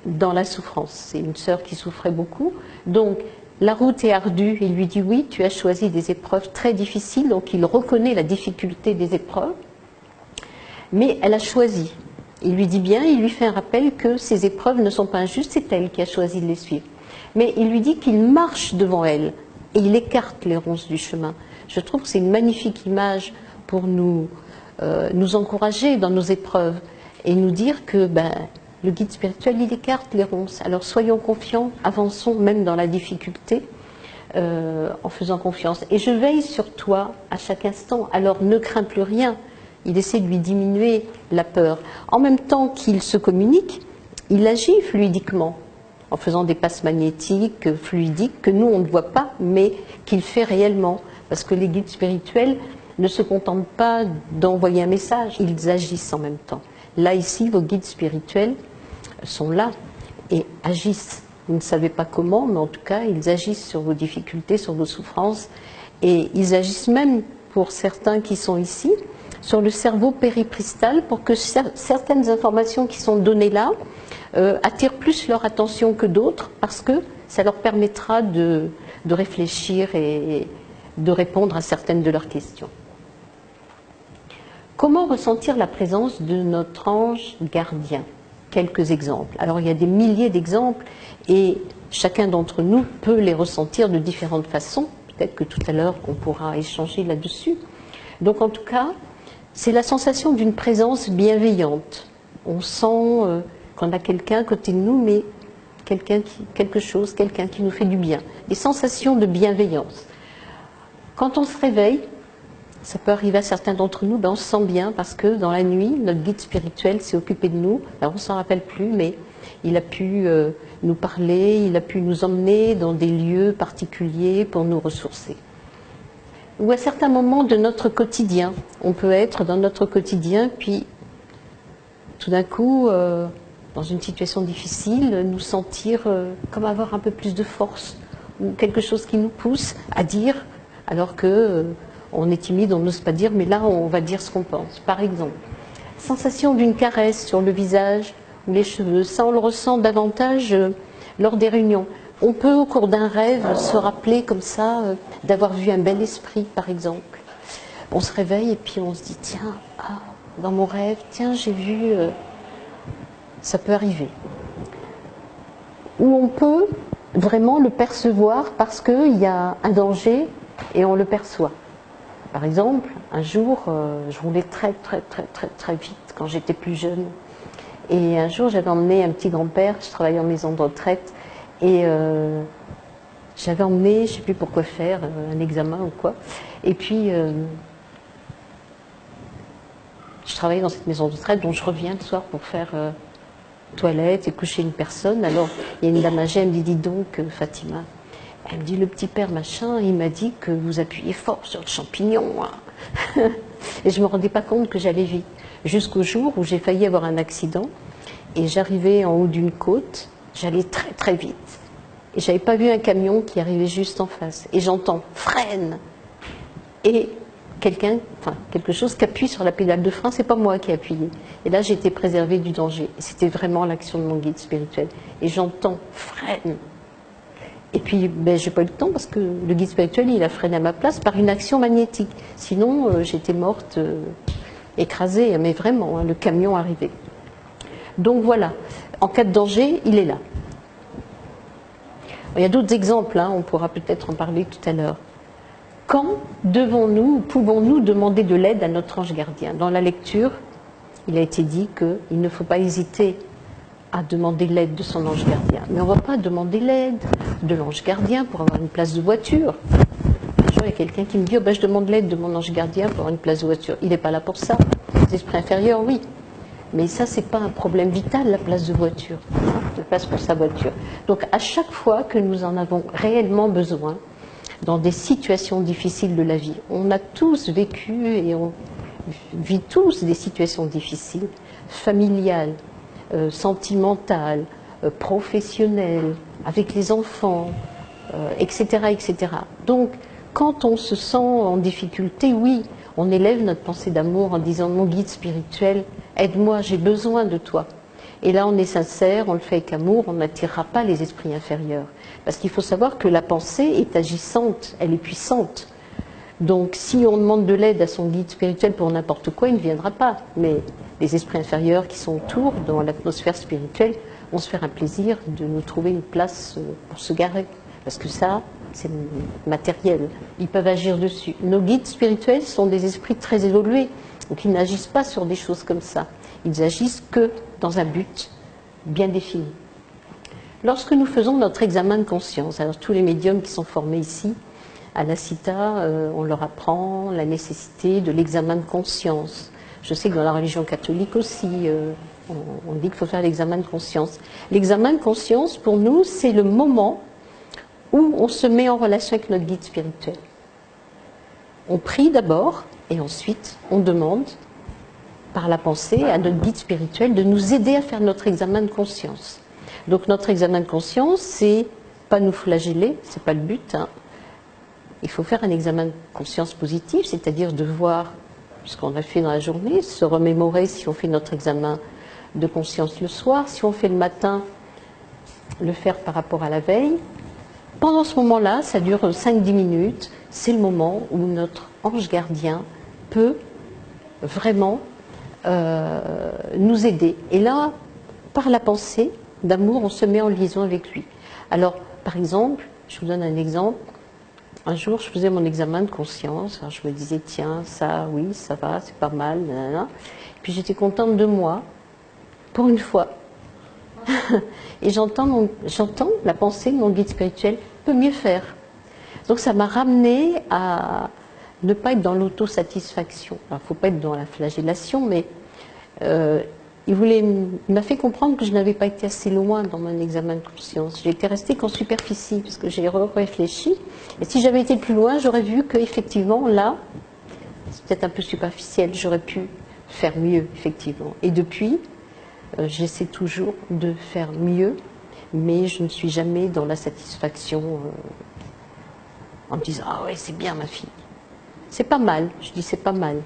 dans la souffrance. C'est une sœur qui souffrait beaucoup. Donc, la route est ardue. Il lui dit oui, tu as choisi des épreuves très difficiles. Donc, il reconnaît la difficulté des épreuves. Mais elle a choisi. Il lui dit bien, il lui fait un rappel que ces épreuves ne sont pas injustes, c'est elle qui a choisi de les suivre. Mais il lui dit qu'il marche devant elle et il écarte les ronces du chemin. Je trouve que c'est une magnifique image pour nous encourager dans nos épreuves et nous dire que le guide spirituel, il écarte les ronces. Alors soyons confiants, avançons même dans la difficulté en faisant confiance. Et je veille sur toi à chaque instant, alors ne crains plus rien. Il essaie de lui diminuer la peur. En même temps qu'il se communique, il agit fluidiquement, en faisant des passes magnétiques, fluidiques, que nous on ne voit pas, mais qu'il fait réellement. Parce que les guides spirituels ne se contentent pas d'envoyer un message, ils agissent en même temps. Là, ici, vos guides spirituels sont là et agissent. Vous ne savez pas comment, mais en tout cas, ils agissent sur vos difficultés, sur vos souffrances. Et ils agissent même, pour certains qui sont ici, sur le cerveau péripristal pour que certaines informations qui sont données là attirent plus leur attention que d'autres parce que ça leur permettra de réfléchir et de répondre à certaines de leurs questions. Comment ressentir la présence de notre ange gardien? Quelques exemples. Alors il y a des milliers d'exemples et chacun d'entre nous peut les ressentir de différentes façons. Peut-être que tout à l'heure on pourra échanger là-dessus. Donc en tout cas, c'est la sensation d'une présence bienveillante. On sent qu'on a quelqu'un à côté de nous, mais quelqu'un qui nous fait du bien. Des sensations de bienveillance. Quand on se réveille, ça peut arriver à certains d'entre nous, on se sent bien parce que dans la nuit, notre guide spirituel s'est occupé de nous. Alors on ne s'en rappelle plus, mais il a pu nous parler, il a pu nous emmener dans des lieux particuliers pour nous ressourcer. Ou à certains moments de notre quotidien. On peut être dans notre quotidien, puis tout d'un coup, dans une situation difficile, nous sentir comme avoir un peu plus de force, ou quelque chose qui nous pousse à dire, alors que on est timide, on n'ose pas dire, mais là on va dire ce qu'on pense. Par exemple, sensation d'une caresse sur le visage ou les cheveux, ça on le ressent davantage lors des réunions. On peut, au cours d'un rêve, se rappeler comme ça, d'avoir vu un bel esprit, par exemple. On se réveille et puis on se dit, tiens, dans mon rêve, tiens, j'ai vu... ça peut arriver. Ou on peut vraiment le percevoir parce qu'il y a un danger et on le perçoit. Par exemple, un jour, je roulais très vite quand j'étais plus jeune. Et un jour, j'avais emmené un petit grand-père, je travaillais en maison de retraite, et j'avais emmené, je ne sais plus pourquoi faire, un examen ou quoi. Et puis, je travaillais dans cette maison de retraite, donc je reviens le soir pour faire toilette et coucher une personne. Alors, il y a une dame âgée, elle me dit, dis donc, Fatima, elle me dit, le petit père machin, il m'a dit que vous appuyez fort sur le champignon. Hein. Et je ne me rendais pas compte que j'allais vite. Jusqu'au jour où j'ai failli avoir un accident, et j'arrivais en haut d'une côte, j'allais très vite. Et je n'avais pas vu un camion qui arrivait juste en face. Et j'entends freine. Et quelque chose qui appuie sur la pédale de frein, c'est pas moi qui ai appuyé. Et là, j'ai été préservée du danger. Et c'était vraiment l'action de mon guide spirituel. Et j'entends freine. Et puis, j'ai pas eu le temps parce que le guide spirituel, il a freiné à ma place par une action magnétique. Sinon, j'étais morte, écrasée. Mais vraiment, le camion arrivait. Donc voilà, en cas de danger, il est là. Il y a d'autres exemples, on pourra peut-être en parler tout à l'heure. Quand pouvons-nous demander de l'aide à notre ange gardien? Dans la lecture, il a été dit qu'il ne faut pas hésiter à demander l'aide de son ange gardien. Mais on ne va pas demander l'aide de l'ange gardien pour avoir une place de voiture. Un jour, il y a quelqu'un qui me dit, je demande l'aide de mon ange gardien pour avoir une place de voiture. Il n'est pas là pour ça. Les esprits inférieurs, oui. Mais ça, ce n'est pas un problème vital, la place de voiture, la place pour sa voiture. Donc, à chaque fois que nous en avons réellement besoin, dans des situations difficiles de la vie, on a tous vécu et on vit tous des situations difficiles, familiales, sentimentales, professionnelles, avec les enfants, etc., etc. Donc, quand on se sent en difficulté, oui, On élève notre pensée d'amour en disant « Mon guide spirituel, aide-moi, j'ai besoin de toi ». Et là, on est sincère, on le fait avec amour, on n'attirera pas les esprits inférieurs. Parce qu'il faut savoir que la pensée est agissante, elle est puissante. Donc, si on demande de l'aide à son guide spirituel pour n'importe quoi, il ne viendra pas. Mais les esprits inférieurs qui sont autour, dans l'atmosphère spirituelle, vont se faire un plaisir de nous trouver une place pour se garer. Parce que ça, c'est matériel. Ils peuvent agir dessus. Nos guides spirituels sont des esprits très évolués. Donc, ils n'agissent pas sur des choses comme ça. Ils agissent que dans un but bien défini. Lorsque nous faisons notre examen de conscience, alors tous les médiums qui sont formés ici, à la CITA, on leur apprend la nécessité de l'examen de conscience. Je sais que dans la religion catholique aussi, on dit qu'il faut faire l'examen de conscience. L'examen de conscience, pour nous, c'est le moment où on se met en relation avec notre guide spirituel. On prie d'abord et ensuite on demande par la pensée à notre guide spirituel de nous aider à faire notre examen de conscience. Donc notre examen de conscience, c'est pas nous flageller, c'est pas le but, hein. Il faut faire un examen de conscience positif, c'est-à-dire de voir ce qu'on a fait dans la journée, se remémorer si on fait notre examen de conscience le soir, si on fait le matin, le faire par rapport à la veille. Pendant ce moment-là, ça dure 5-10 minutes, c'est le moment où notre ange gardien peut vraiment nous aider. Et là, par la pensée d'amour, on se met en liaison avec lui. Alors, par exemple, je vous donne un exemple. Un jour, je faisais mon examen de conscience. Alors, je me disais, tiens, ça, oui, ça va, c'est pas mal. Nanana. Puis j'étais contente de moi, pour une fois. Et j'entends la pensée de mon guide spirituel peut mieux faire. Donc ça m'a ramené à ne pas être dans l'autosatisfaction. Alors il ne faut pas être dans la flagellation, mais il m'a fait comprendre que je n'avais pas été assez loin dans mon examen de conscience. J'ai été restée qu'en superficie, parce que j'ai réfléchi. Et si j'avais été plus loin, j'aurais vu qu'effectivement, là, c'est peut-être un peu superficiel, j'aurais pu faire mieux, effectivement. Et depuis, j'essaie toujours de faire mieux, mais je ne suis jamais dans la satisfaction en me disant « Ah ouais, c'est bien ma fille ». C'est pas mal, je dis c'est pas mal.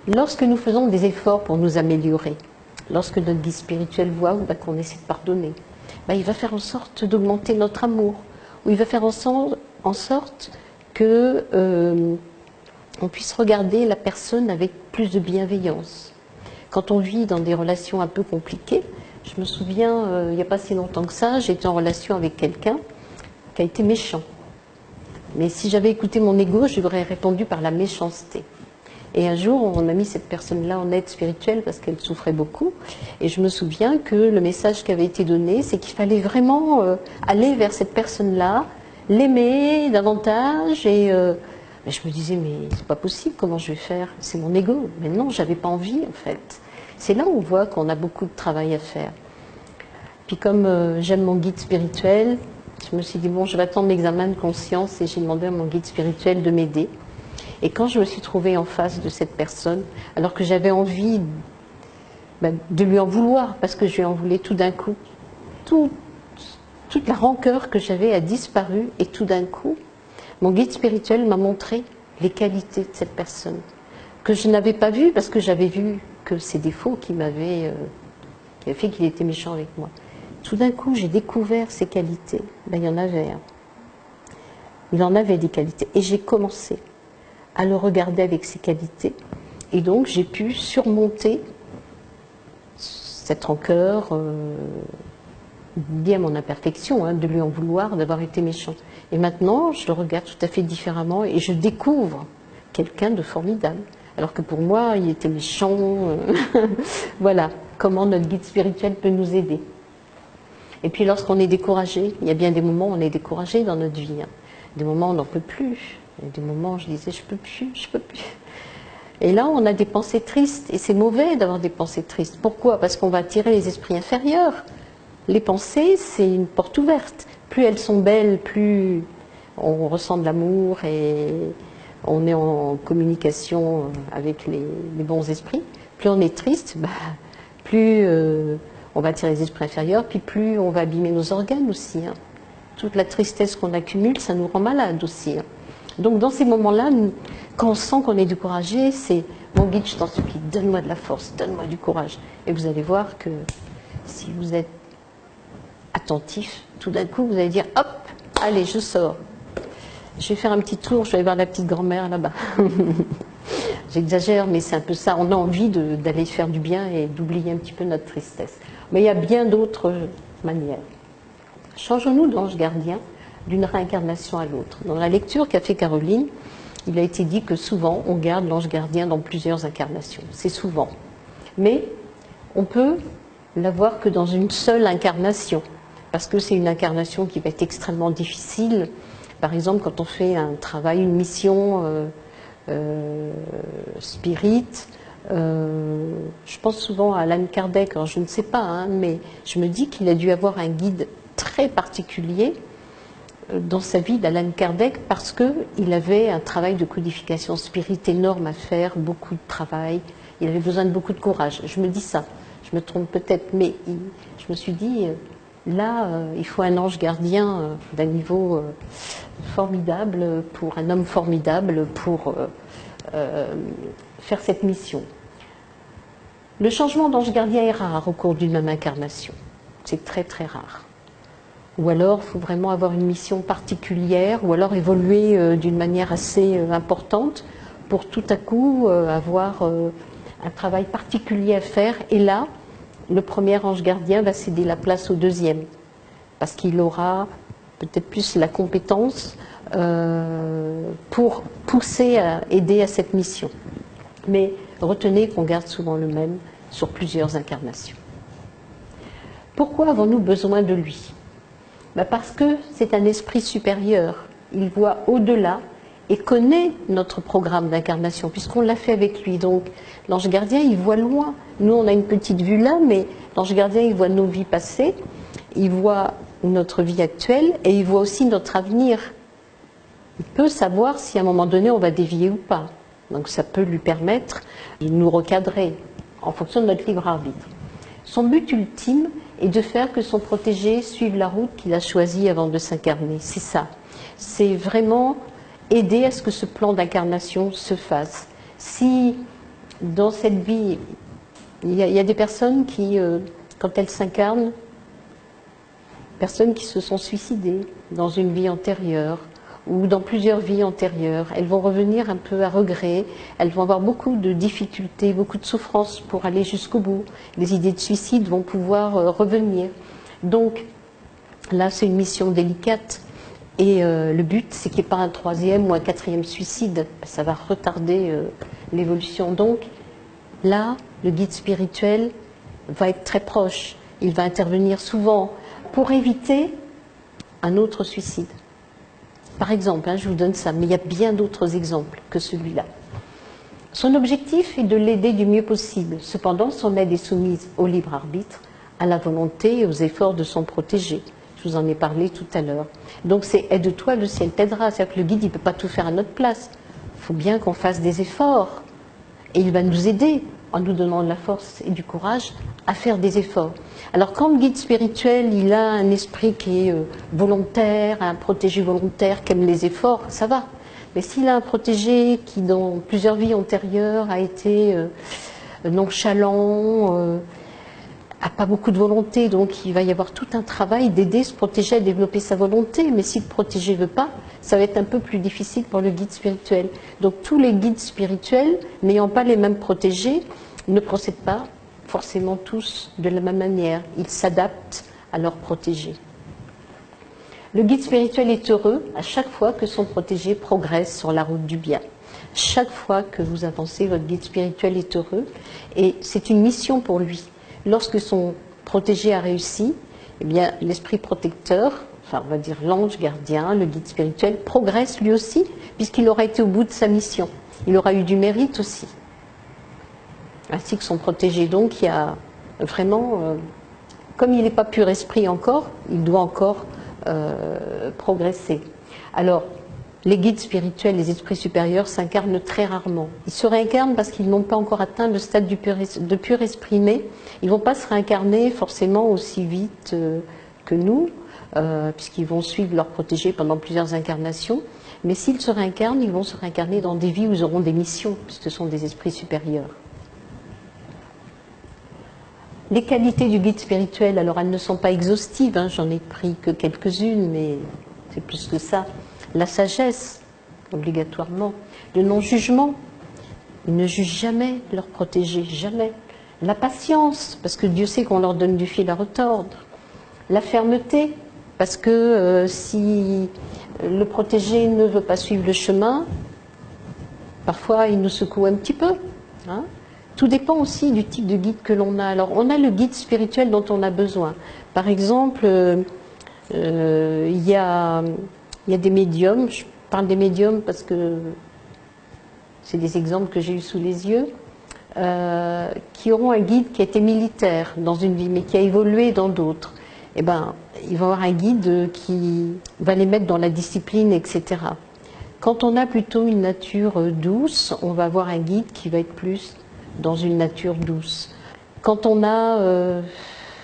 Lorsque nous faisons des efforts pour nous améliorer, lorsque notre guide spirituel voit qu'on essaie de pardonner, il va faire en sorte d'augmenter notre amour, ou il va faire en sorte que on puisse regarder la personne avec plus de bienveillance. Quand on vit dans des relations un peu compliquées, je me souviens, il n'y a pas si longtemps que ça, j'étais en relation avec quelqu'un qui a été méchant. Mais si j'avais écouté mon ego, je lui aurais répondu par la méchanceté. Et un jour, on a mis cette personne-là en aide spirituelle parce qu'elle souffrait beaucoup. Et je me souviens que le message qui avait été donné, c'est qu'il fallait vraiment aller vers cette personne-là, l'aimer davantage. Et je me disais, mais c'est pas possible, comment je vais faire? C'est mon ego. Mais non, j'avais pas envie, en fait. C'est là où on voit qu'on a beaucoup de travail à faire. Puis comme j'aime mon guide spirituel, je me suis dit, bon, je vais attendre l'examen de conscience et j'ai demandé à mon guide spirituel de m'aider. Et quand je me suis trouvée en face de cette personne, alors que j'avais envie de lui en vouloir, parce que je lui en voulais tout d'un coup, toute la rancœur que j'avais a disparu, et tout d'un coup, mon guide spirituel m'a montré les qualités de cette personne, que je n'avais pas vues parce que j'avais vu que ses défauts qui avaient fait qu'il était méchant avec moi. Tout d'un coup, j'ai découvert ses qualités. Il y en avait. Il en avait des qualités. Et j'ai commencé à le regarder avec ses qualités. Et donc, j'ai pu surmonter cette rancœur, liée à mon imperfection, de lui en vouloir, d'avoir été méchant. Et maintenant, je le regarde tout à fait différemment et je découvre quelqu'un de formidable. Alors que pour moi, il était méchant. Voilà, comment notre guide spirituel peut nous aider. Et puis lorsqu'on est découragé, il y a bien des moments où on est découragé dans notre vie. Des moments où on n'en peut plus. Il y a des moments où je disais, je peux plus. Et là, on a des pensées tristes. Et c'est mauvais d'avoir des pensées tristes. Pourquoi? Parce qu'on va attirer les esprits inférieurs. Les pensées, c'est une porte ouverte. Plus elles sont belles, plus on ressent de l'amour et on est en communication avec les bons esprits. Plus on est triste, plus on va attirer les esprits inférieurs, puis plus on va abîmer nos organes aussi. Toute la tristesse qu'on accumule, ça nous rend malade aussi. Donc dans ces moments-là, quand on sent qu'on est découragé, c'est mon guide, je t'en supplie, donne-moi de la force, donne-moi du courage. Et vous allez voir que si vous êtes attentif, tout d'un coup, vous allez dire, hop, allez, je sors. Je vais faire un petit tour, je vais aller voir la petite grand-mère là-bas. J'exagère, mais c'est un peu ça. On a envie d'aller faire du bien et d'oublier un petit peu notre tristesse. Mais il y a bien d'autres manières. Changeons-nous d'ange gardien d'une réincarnation à l'autre. Dans la lecture qu'a fait Caroline, il a été dit que souvent on garde l'ange gardien dans plusieurs incarnations. C'est souvent. Mais on peut l'avoir que dans une seule incarnation, parce que c'est une incarnation qui va être extrêmement difficile. Par exemple, quand on fait un travail, une mission spirit, je pense souvent à Allan Kardec, alors je ne sais pas, hein, mais je me dis qu'il a dû avoir un guide très particulier dans sa vie d'Allan Kardec parce qu'il avait un travail de codification spirit énorme à faire, beaucoup de travail, il avait besoin de beaucoup de courage. Je me dis ça, je me trompe peut-être, mais je me suis dit, là, il faut un ange gardien d'un niveau formidable, pour un homme formidable pour faire cette mission. Le changement d'ange gardien est rare au cours d'une même incarnation, c'est très très rare. Ou alors, il faut vraiment avoir une mission particulière, ou alors évoluer d'une manière assez importante pour tout à coup avoir un travail particulier à faire. Et là, le premier ange gardien va céder la place au deuxième, parce qu'il aura peut-être plus la compétence pour pousser à aider à cette mission. Mais retenez qu'on garde souvent le même sur plusieurs incarnations. Pourquoi avons-nous besoin de lui ? Parce que c'est un esprit supérieur. Il voit au-delà et connaît notre programme d'incarnation, puisqu'on l'a fait avec lui. Donc l'ange gardien, il voit loin. Nous, on a une petite vue là, mais l'ange gardien, il voit nos vies passées, il voit notre vie actuelle et il voit aussi notre avenir. Il peut savoir si à un moment donné, on va dévier ou pas. Donc ça peut lui permettre de nous recadrer en fonction de notre libre arbitre. Son but ultime est de faire que son protégé suive la route qu'il a choisie avant de s'incarner. C'est ça. C'est vraiment aider à ce que ce plan d'incarnation se fasse. Si dans cette vie, il y a des personnes qui, quand elles s'incarnent, personnes qui se sont suicidées dans une vie antérieure, ou dans plusieurs vies antérieures, elles vont revenir un peu à regret, elles vont avoir beaucoup de difficultés, beaucoup de souffrances pour aller jusqu'au bout. Les idées de suicide vont pouvoir revenir. Donc là, c'est une mission délicate et le but, c'est qu'il n'y ait pas un troisième ou un quatrième suicide. Ça va retarder l'évolution. Donc là, le guide spirituel va être très proche. Il va intervenir souvent pour éviter un autre suicide. Par exemple, je vous donne ça, mais il y a bien d'autres exemples que celui-là. Son objectif est de l'aider du mieux possible. Cependant, son aide est soumise au libre arbitre, à la volonté et aux efforts de son protégé. Je vous en ai parlé tout à l'heure. Donc c'est aide-toi, le ciel t'aidera. C'est-à-dire que le guide, il ne peut pas tout faire à notre place. Il faut bien qu'on fasse des efforts. Et il va nous aider en nous donnant de la force et du courage à faire des efforts. Alors quand le guide spirituel, il a un esprit qui est volontaire, un protégé volontaire qui aime les efforts, ça va. Mais s'il a un protégé qui, dans plusieurs vies antérieures, a été nonchalant, a pas beaucoup de volonté, donc il va y avoir tout un travail d'aider ce protégé à développer sa volonté. Mais si le protégé ne veut pas, ça va être un peu plus difficile pour le guide spirituel. Donc tous les guides spirituels, n'ayant pas les mêmes protégés, ne procèdent pas forcément tous de la même manière. Ils s'adaptent à leurs protégés. Le guide spirituel est heureux à chaque fois que son protégé progresse sur la route du bien. Chaque fois que vous avancez, votre guide spirituel est heureux et c'est une mission pour lui. Lorsque son protégé a réussi, eh bien, l'esprit protecteur, enfin on va dire l'ange gardien, le guide spirituel, progresse lui aussi puisqu'il aura été au bout de sa mission. Il aura eu du mérite aussi. Ainsi que son protégé. Donc il y a vraiment, comme il n'est pas pur esprit encore, il doit encore progresser. Alors, les guides spirituels, les esprits supérieurs s'incarnent très rarement. Ils se réincarnent parce qu'ils n'ont pas encore atteint le stade de pur esprit, mais ils ne vont pas se réincarner forcément aussi vite que nous, puisqu'ils vont suivre leur protégé pendant plusieurs incarnations. Mais s'ils se réincarnent, ils vont se réincarner dans des vies où ils auront des missions, puisque ce sont des esprits supérieurs. Les qualités du guide spirituel, alors elles ne sont pas exhaustives, hein, j'en ai pris que quelques-unes, mais c'est plus que ça. La sagesse, obligatoirement. Le non-jugement, ils ne jugent jamais leurs protégés, jamais. La patience, parce que Dieu sait qu'on leur donne du fil à retordre. La fermeté, parce que si le protégé ne veut pas suivre le chemin, parfois il nous secoue un petit peu. Hein. Tout dépend aussi du type de guide que l'on a. Alors on a le guide spirituel dont on a besoin. Par exemple, il y a des médiums, je parle des médiums parce que c'est des exemples que j'ai eus sous les yeux, qui auront un guide qui a été militaire dans une vie, mais qui a évolué dans d'autres. Eh ben, ils vont avoir un guide qui va les mettre dans la discipline, etc. Quand on a plutôt une nature douce, on va avoir un guide qui va être plus dans une nature douce. Quand on a,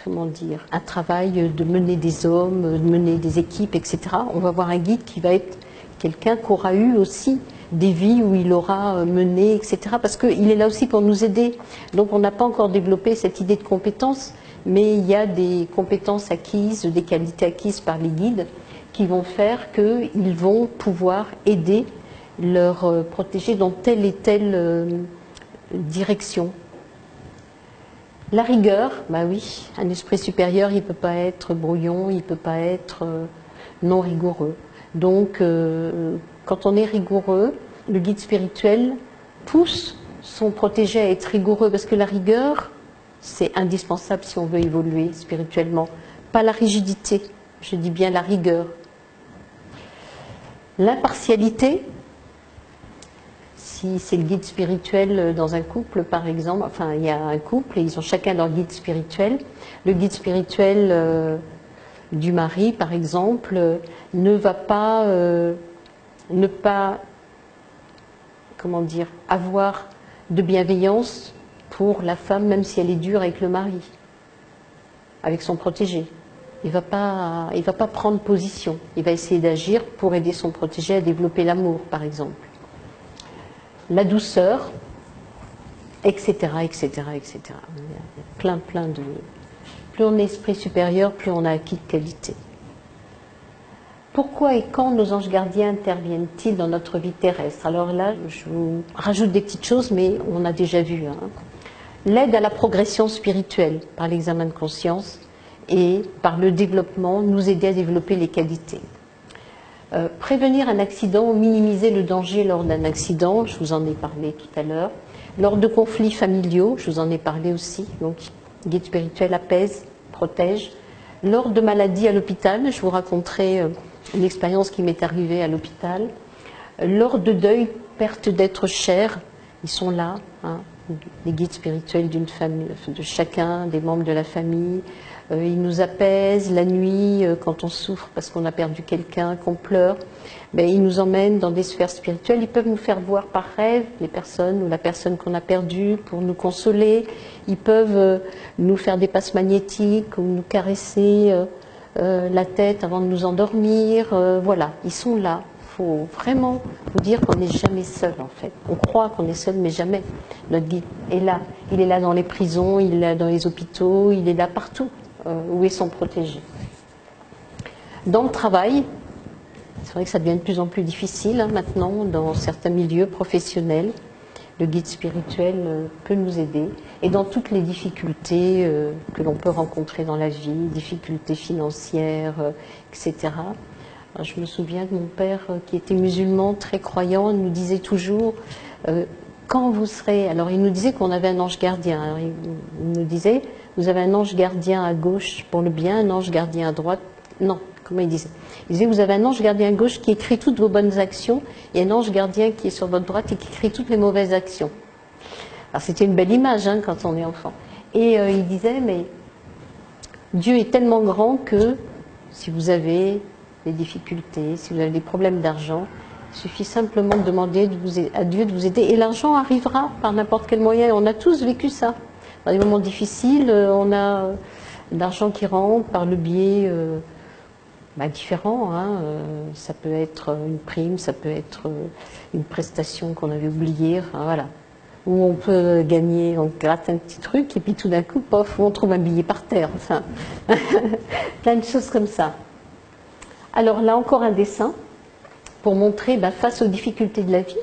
comment dire, un travail de mener des hommes, de mener des équipes, etc., on va avoir un guide qui va être quelqu'un qui aura eu aussi des vies où il aura mené, etc. Parce qu'il est là aussi pour nous aider. Donc on n'a pas encore développé cette idée de compétence, mais il y a des compétences acquises, des qualités acquises par les guides qui vont faire qu'ils vont pouvoir aider leurs protégés dans telle et telle direction. La rigueur, bah oui, un esprit supérieur, il ne peut pas être brouillon, il ne peut pas être non rigoureux. Donc, quand on est rigoureux, le guide spirituel pousse son protégé à être rigoureux, parce que la rigueur, c'est indispensable si on veut évoluer spirituellement. Pas la rigidité, je dis bien la rigueur. L'impartialité, si c'est le guide spirituel dans un couple, par exemple, enfin, il y a un couple et ils ont chacun leur guide spirituel. Le guide spirituel du mari, par exemple, ne va pas ne pas, comment dire, avoir de bienveillance pour la femme, même si elle est dure avec le mari, avec son protégé. Il va pas prendre position. Il va essayer d'agir pour aider son protégé à développer l'amour, par exemple. La douceur, etc., etc., etc. Il y a plein de... Plus on est esprit supérieur, plus on a acquis de qualité. Pourquoi et quand nos anges gardiens interviennent-ils dans notre vie terrestre? Alors là, je vous rajoute des petites choses, mais on a déjà vu. Hein. L'aide à la progression spirituelle par l'examen de conscience et par le développement, nous aider à développer les qualités. Prévenir un accident ou minimiser le danger lors d'un accident, je vous en ai parlé tout à l'heure. Lors de conflits familiaux, je vous en ai parlé aussi. Donc, guide spirituel apaise, protège. Lors de maladies à l'hôpital, je vous raconterai une expérience qui m'est arrivée à l'hôpital. Lors de deuil, perte d'être cher, ils sont là, hein, les guides spirituels d'une famille, de chacun des membres de la famille. Ils nous apaisent la nuit quand on souffre parce qu'on a perdu quelqu'un, qu'on pleure. Ben, ils nous emmènent dans des sphères spirituelles. Ils peuvent nous faire voir par rêve les personnes ou la personne qu'on a perdue pour nous consoler. Ils peuvent nous faire des passes magnétiques ou nous caresser la tête avant de nous endormir. Voilà, ils sont là. Il faut vraiment vous dire qu'on n'est jamais seul en fait. On croit qu'on est seul, mais jamais. Notre guide est là. Il est là dans les prisons, il est là dans les hôpitaux, il est là partout où ils sont protégés. Dans le travail, c'est vrai que ça devient de plus en plus difficile hein, maintenant dans certains milieux professionnels. Le guide spirituel peut nous aider. Et dans toutes les difficultés que l'on peut rencontrer dans la vie, difficultés financières, etc. Alors, je me souviens de mon père qui était musulman, très croyant, nous disait toujours quand vous serez... Alors il nous disait qu'on avait un ange gardien. Alors, il nous disait, vous avez un ange gardien à gauche pour le bien, un ange gardien à droite. Non, comment il disait? Il disait, vous avez un ange gardien à gauche qui écrit toutes vos bonnes actions et un ange gardien qui est sur votre droite et qui écrit toutes les mauvaises actions. Alors c'était une belle image hein, quand on est enfant. Et il disait, mais Dieu est tellement grand que si vous avez des difficultés, si vous avez des problèmes d'argent, il suffit simplement de demander à Dieu de vous aider et l'argent arrivera par n'importe quel moyen. Et on a tous vécu ça. Dans des moments difficiles, on a d'argent qui rentre par le biais différent. Hein, ça peut être une prime, ça peut être une prestation qu'on avait oubliée, enfin, voilà. Où on peut gagner, on gratte un petit truc et puis tout d'un coup, pof, on trouve un billet par terre. Enfin, plein de choses comme ça. Alors là encore un dessin pour montrer, face aux difficultés de la vie,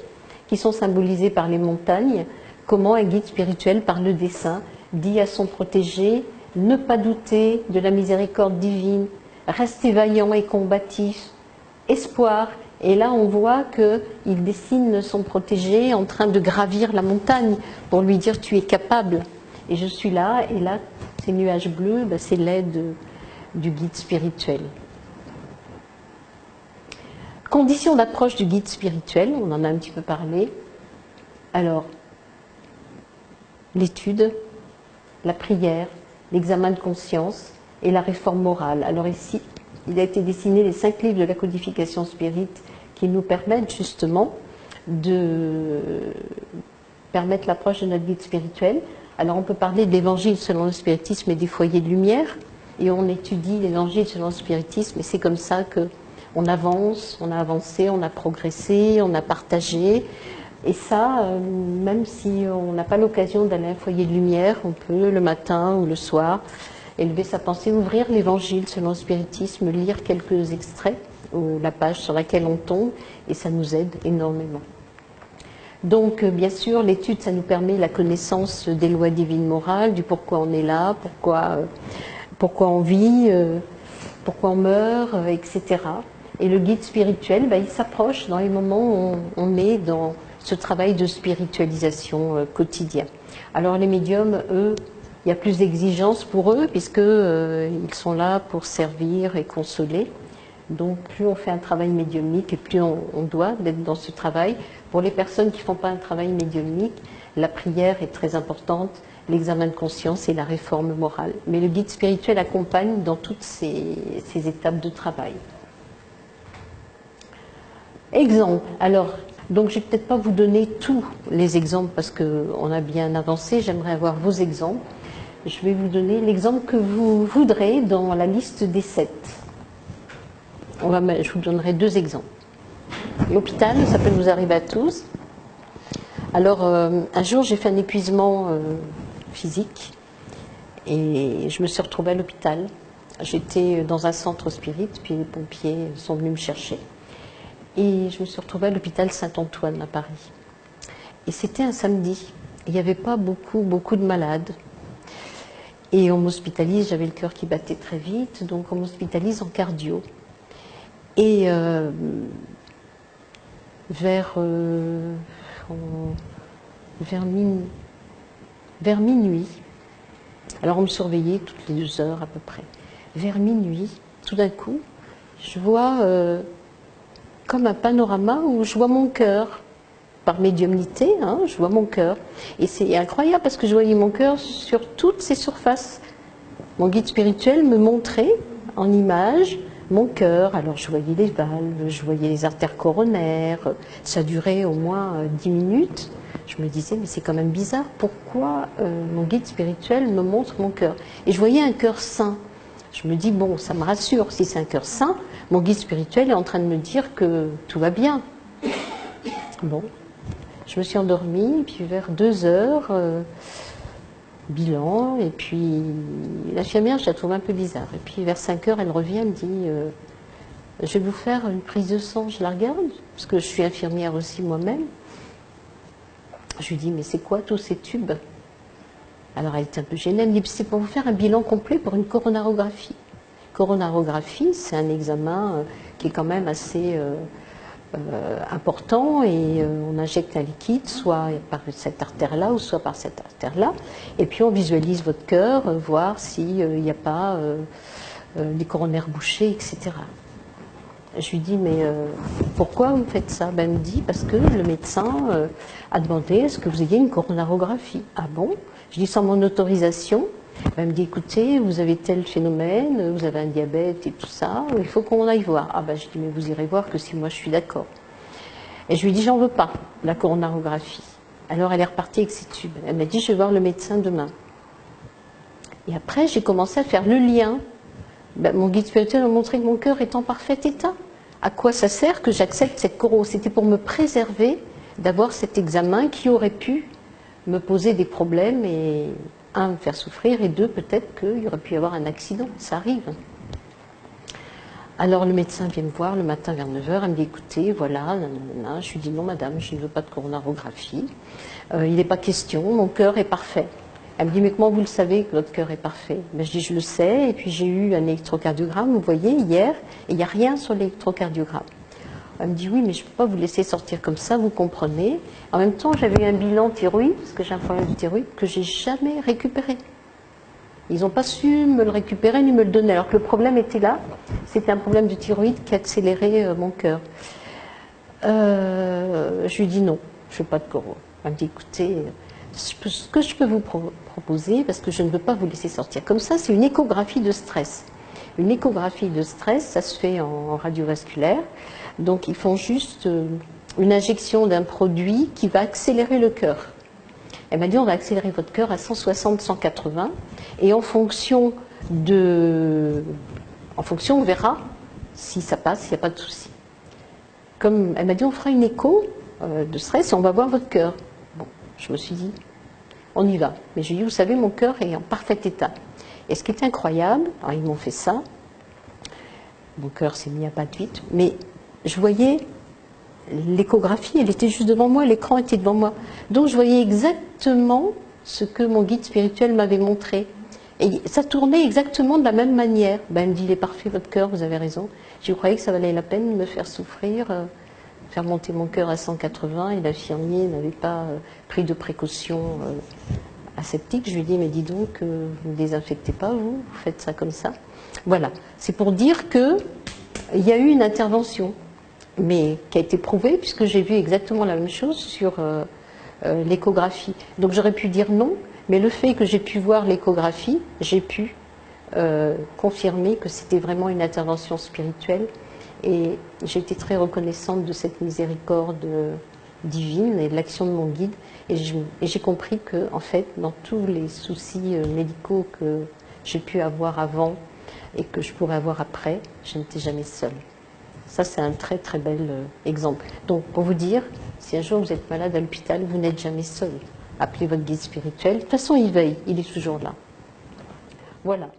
qui sont symbolisées par les montagnes, comment un guide spirituel, par le dessin, dit à son protégé, ne pas douter de la miséricorde divine, rester vaillant et combatif, espoir. Et là, on voit qu'il dessine son protégé en train de gravir la montagne pour lui dire « tu es capable ». Et je suis là, et là, ces nuages bleus, c'est l'aide du guide spirituel. Conditions d'approche du guide spirituel, on en a un petit peu parlé. Alors, l'étude, la prière, l'examen de conscience et la réforme morale. Alors ici, il a été dessiné les 5 livres de la codification spirite qui nous permettent justement de permettre l'approche de notre guide spirituel. Alors on peut parler de l'évangile selon le spiritisme et des foyers de lumière, et on étudie l'évangile selon le spiritisme, et c'est comme ça qu'on avance, on a avancé, on a progressé, on a partagé. Et ça, même si on n'a pas l'occasion d'aller à un foyer de lumière, on peut le matin ou le soir élever sa pensée, ouvrir l'évangile selon le spiritisme, lire quelques extraits ou la page sur laquelle on tombe, et ça nous aide énormément. Donc bien sûr, l'étude, ça nous permet la connaissance des lois divines morales, du pourquoi on est là, pourquoi on vit, pourquoi on meurt, etc. Et le guide spirituel, il s'approche dans les moments où on est dans ce travail de spiritualisation quotidien. Alors les médiums, eux, il y a plus d'exigences pour eux, puisqu'ils sont là pour servir et consoler. Donc plus on fait un travail médiumnique, et plus on doit d'être dans ce travail. Pour les personnes qui ne font pas un travail médiumnique, la prière est très importante, l'examen de conscience et la réforme morale. Mais le guide spirituel accompagne dans toutes ces étapes de travail. Exemple. Alors, donc je ne vais peut-être pas vous donner tous les exemples parce qu'on a bien avancé, j'aimerais avoir vos exemples. Je vais vous donner l'exemple que vous voudrez dans la liste des 7. Je vous donnerai 2 exemples. L'hôpital, ça peut nous arriver à tous. Alors, un jour, j'ai fait un épuisement physique et je me suis retrouvée à l'hôpital. J'étais dans un centre spirit, puis les pompiers sont venus me chercher. Et je me suis retrouvée à l'hôpital Saint-Antoine à Paris. Et c'était un samedi. Il n'y avait pas beaucoup de malades. Et on m'hospitalise, j'avais le cœur qui battait très vite, donc on m'hospitalise en cardio. Et vers minuit, alors on me surveillait toutes les 2 heures à peu près. Vers minuit, tout d'un coup, je vois comme un panorama où je vois mon cœur. Par médiumnité, je vois mon cœur. Et c'est incroyable parce que je voyais mon cœur sur toutes ses surfaces. Mon guide spirituel me montrait en image mon cœur. Alors je voyais les valves, je voyais les artères coronaires. Ça durait au moins 10 minutes. Je me disais, mais c'est quand même bizarre. Pourquoi mon guide spirituel me montre mon cœur? Et je voyais un cœur sain. Je me dis, bon, ça me rassure. Si c'est un cœur sain, mon guide spirituel est en train de me dire que tout va bien. Bon. Je me suis endormie, puis vers 2 heures, bilan, et puis l'infirmière, je la trouve un peu bizarre. Et puis vers 5 heures, elle revient, elle me dit je vais vous faire une prise de sang. Je la regarde, parce que je suis infirmière aussi moi-même. Je lui dis, mais c'est quoi tous ces tubes? Alors elle était un peu gênée, elle me dit, c'est pour vous faire un bilan complet pour une coronarographie. Coronarographie, c'est un examen qui est quand même assez important, et on injecte un liquide soit par cette artère-là ou soit par cette artère-là, et puis on visualise votre cœur, voir s'il n'y a pas des coronaires bouchés, etc. Je lui dis, mais pourquoi vous faites ça? Elle me dit, parce que le médecin a demandé est-ce que vous ayez une coronarographie. Ah bon? Je dis, sans mon autorisation. Elle me dit, écoutez, vous avez tel phénomène, vous avez un diabète et tout ça, il faut qu'on aille voir. Ah ben je dis, mais vous irez voir que si moi je suis d'accord. Et je lui dis, j'en veux pas, la coronarographie. Alors elle est repartie avec ses tubes. Elle m'a dit, je vais voir le médecin demain. Et après, j'ai commencé à faire le lien. Ben, mon guide spirituel m'a montré que mon cœur est en parfait état. À quoi ça sert que j'accepte cette coro? C'était pour me préserver d'avoir cet examen qui aurait pu me poser des problèmes et, un, me faire souffrir, et deux, peut-être qu'il y aurait pu y avoir un accident. Ça arrive. Alors le médecin vient me voir le matin vers 9 h, elle me dit écoutez, voilà, nanana. Je lui dis non madame, je ne veux pas de coronarographie, il n'est pas question, mon cœur est parfait. Elle me dit mais comment vous le savez que votre cœur est parfait? Ben, je dis je le sais, et puis j'ai eu un électrocardiogramme, vous voyez, hier, et il n'y a rien sur l'électrocardiogramme. Elle me dit oui mais je ne peux pas vous laisser sortir comme ça, vous comprenez. En même temps j'avais eu un bilan thyroïde, parce que j'ai un problème de thyroïde, que j'ai jamais récupéré. Ils n'ont pas su me le récupérer ni me le donner, alors que le problème était là. C'était un problème de thyroïde qui accélérait mon cœur. Je lui dis non, je ne veux pas de coro. Elle me dit écoutez, ce que je peux vous proposer, parce que je ne veux pas vous laisser sortir. Comme ça, c'est une échographie de stress. Une échographie de stress, ça se fait en radiovasculaire. Donc ils font juste une injection d'un produit qui va accélérer le cœur. Elle m'a dit on va accélérer votre cœur à 160, 180 et en fonction, on verra si ça passe, s'il n'y a pas de souci. Comme elle m'a dit on fera une écho de stress et on va voir votre cœur. Bon, je me suis dit on y va. Mais je lui ai dit vous savez mon cœur est en parfait état. Et ce qui est incroyable, alors ils m'ont fait ça, mon cœur s'est mis à battre vite, mais je voyais l'échographie, elle était juste devant moi, l'écran était devant moi. Donc je voyais exactement ce que mon guide spirituel m'avait montré. Et ça tournait exactement de la même manière. Ben, elle me dit, il est parfait votre cœur, vous avez raison. Je croyais que ça valait la peine de me faire souffrir, faire monter mon cœur à 180, et l'infirmier n'avait pas pris de précautions aseptiques. Je lui ai dit, mais dis donc, vous ne désinfectez pas, vous faites ça comme ça. Voilà, c'est pour dire qu'il y a eu une intervention, mais qui a été prouvée, puisque j'ai vu exactement la même chose sur l'échographie. Donc j'aurais pu dire non, mais le fait que j'ai pu voir l'échographie, j'ai pu confirmer que c'était vraiment une intervention spirituelle, et j'ai été très reconnaissante de cette miséricorde divine et de l'action de mon guide, et j'ai compris que, en fait, dans tous les soucis médicaux que j'ai pu avoir avant et que je pourrais avoir après, je n'étais jamais seule. Ça, c'est un très très bel exemple. Donc, pour vous dire, si un jour vous êtes malade à l'hôpital, vous n'êtes jamais seul. Appelez votre guide spirituel. De toute façon, il veille, il est toujours là. Voilà.